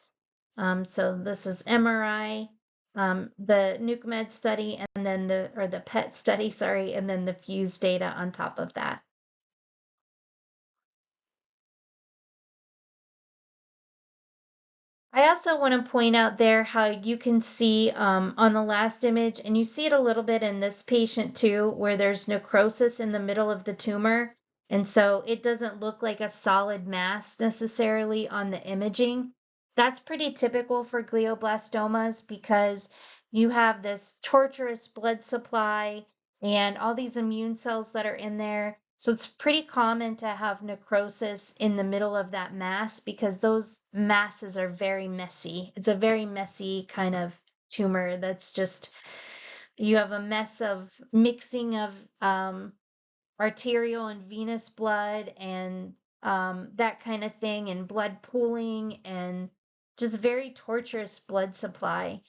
So this is MRI, the NucMed study, and then the PET study, sorry, and then the fuse data on top of that. I also want to point out there how you can see on the last image, and you see it a little bit in this patient too, where there's necrosis in the middle of the tumor. And so it doesn't look like a solid mass necessarily on the imaging. That's pretty typical for glioblastomas because you have this tortuous blood supply and all these immune cells that are in there. So it's pretty common to have necrosis in the middle of that mass because those masses are very messy. It's a very messy kind of tumor that's just, you have a mess of mixing of arterial and venous blood and that kind of thing, and blood pooling, and just very torturous blood supply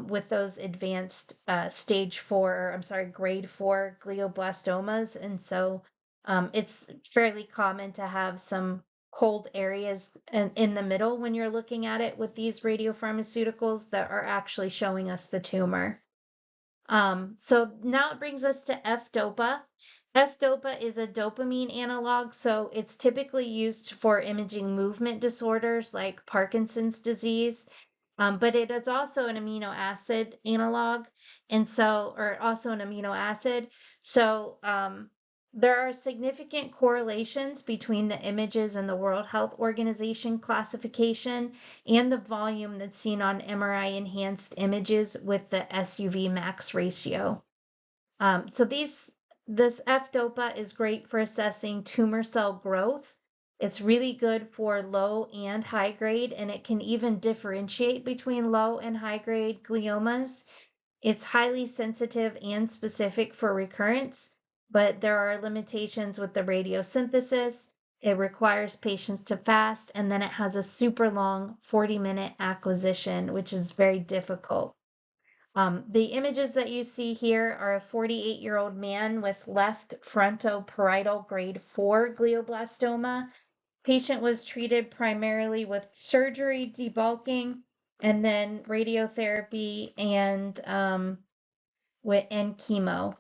with those advanced stage 4, or I'm sorry, grade 4 glioblastomas. And so it's fairly common to have some cold areas in the middle when you're looking at it with these radiopharmaceuticals that are actually showing us the tumor. So now it brings us to F-DOPA. F-DOPA is a dopamine analog, so it's typically used for imaging movement disorders like Parkinson's disease, but it is also an amino acid analog, and so, or also an amino acid. So there are significant correlations between the images and the World Health Organization classification and the volume that's seen on MRI enhanced images with the SUV max ratio. So this F-DOPA is great for assessing tumor cell growth It's really good for low and high grade, and it can even differentiate between low and high grade gliomas. It's highly sensitive and specific for recurrence, but there are limitations with the radiosynthesis. It requires patients to fast, and then it has a super long 40-minute acquisition, which is very difficult. The images that you see here are a 48-year-old man with left frontoparietal grade 4 glioblastoma. Patient was treated primarily with surgery, debulking, and then radiotherapy and chemo.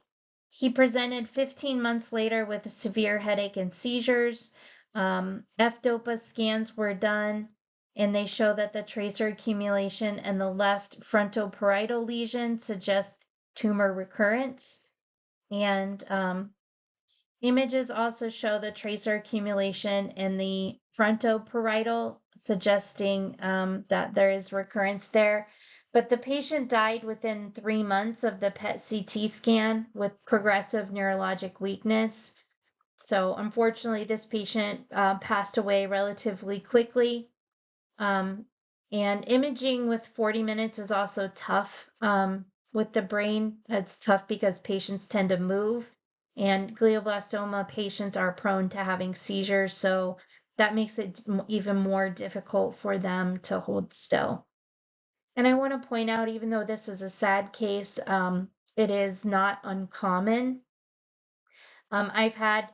He presented 15 months later with a severe headache and seizures. F-DOPA scans were done, and they show that the tracer accumulation and the left frontoparietal lesion suggest tumor recurrence. And images also show the tracer accumulation in the frontoparietal, suggesting that there is recurrence there. But the patient died within 3 months of the PET CT scan with progressive neurologic weakness. So unfortunately, this patient passed away relatively quickly. And imaging with 40 minutes is also tough. With the brain, it's tough because patients tend to move, and glioblastoma patients are prone to having seizures, so that makes it even more difficult for them to hold still. And I want to point out, even though this is a sad case, it is not uncommon. I've had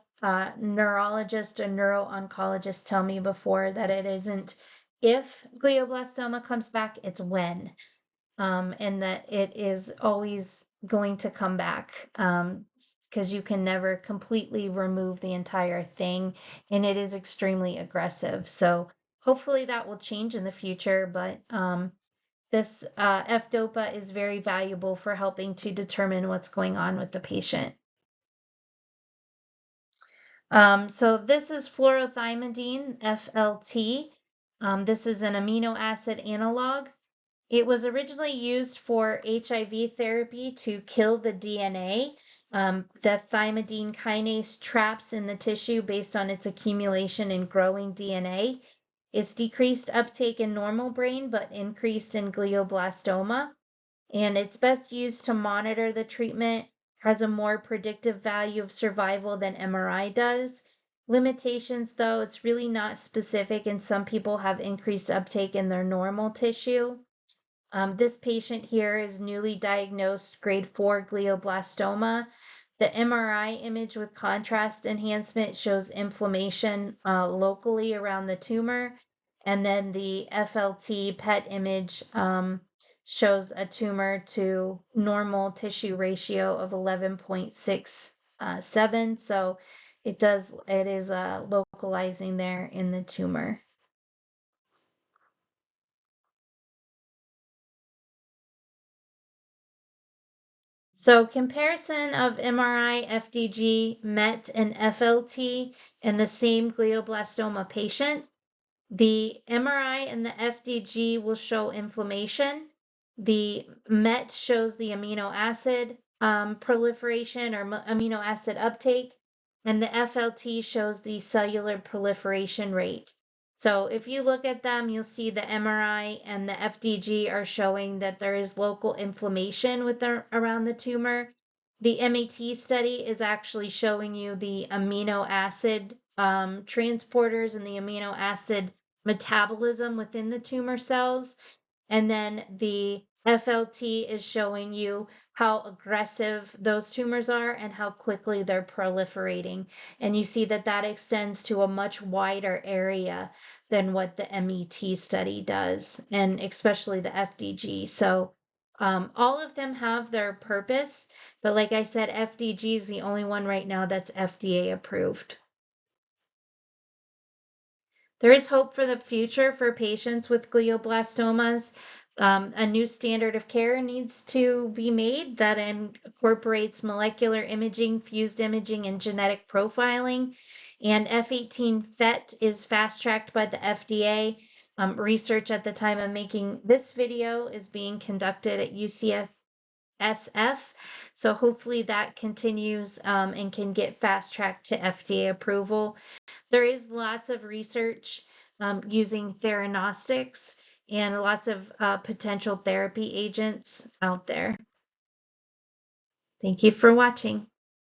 neurologists and neuro-oncologists tell me before that it isn't if glioblastoma comes back, it's when, and that it is always going to come back, because you can never completely remove the entire thing, and it is extremely aggressive. So hopefully that will change in the future, but this F-DOPA is very valuable for helping to determine what's going on with the patient. So this is fluorothymidine, FLT. This is an amino acid analog. It was originally used for HIV therapy to kill the DNA. The thymidine kinase traps in the tissue based on its accumulation in growing DNA. It's decreased uptake in normal brain, but increased in glioblastoma. And it's best used to monitor the treatment, has a more predictive value of survival than MRI does. Limitations, though, it's really not specific, and some people have increased uptake in their normal tissue. This patient here is newly diagnosed grade 4 glioblastoma. The MRI image with contrast enhancement shows inflammation locally around the tumor, and then the FLT PET image shows a tumor to normal tissue ratio of 11.67. So it is localizing there in the tumor. So comparison of MRI, FDG, MET, and FLT in the same glioblastoma patient. The MRI and the FDG will show inflammation. The MET shows the amino acid proliferation or amino acid uptake, and the FLT shows the cellular proliferation rate. So if you look at them, you'll see the MRI and the FDG are showing that there is local inflammation around the tumor. The MET study is actually showing you the amino acid transporters and the amino acid metabolism within the tumor cells. And then the FLT is showing you how aggressive those tumors are and how quickly they're proliferating. And you see that that extends to a much wider area than what the MET study does, and especially the FDG. So all of them have their purpose, but like I said, FDG is the only one right now that's FDA approved. There is hope for the future for patients with glioblastomas. A new standard of care needs to be made that incorporates molecular imaging, fused imaging, and genetic profiling. And F18 FET is fast-tracked by the FDA. Research at the time of making this video is being conducted at SF. So hopefully that continues and can get fast tracked to FDA approval. There is lots of research using theranostics and lots of potential therapy agents out there. Thank you for watching.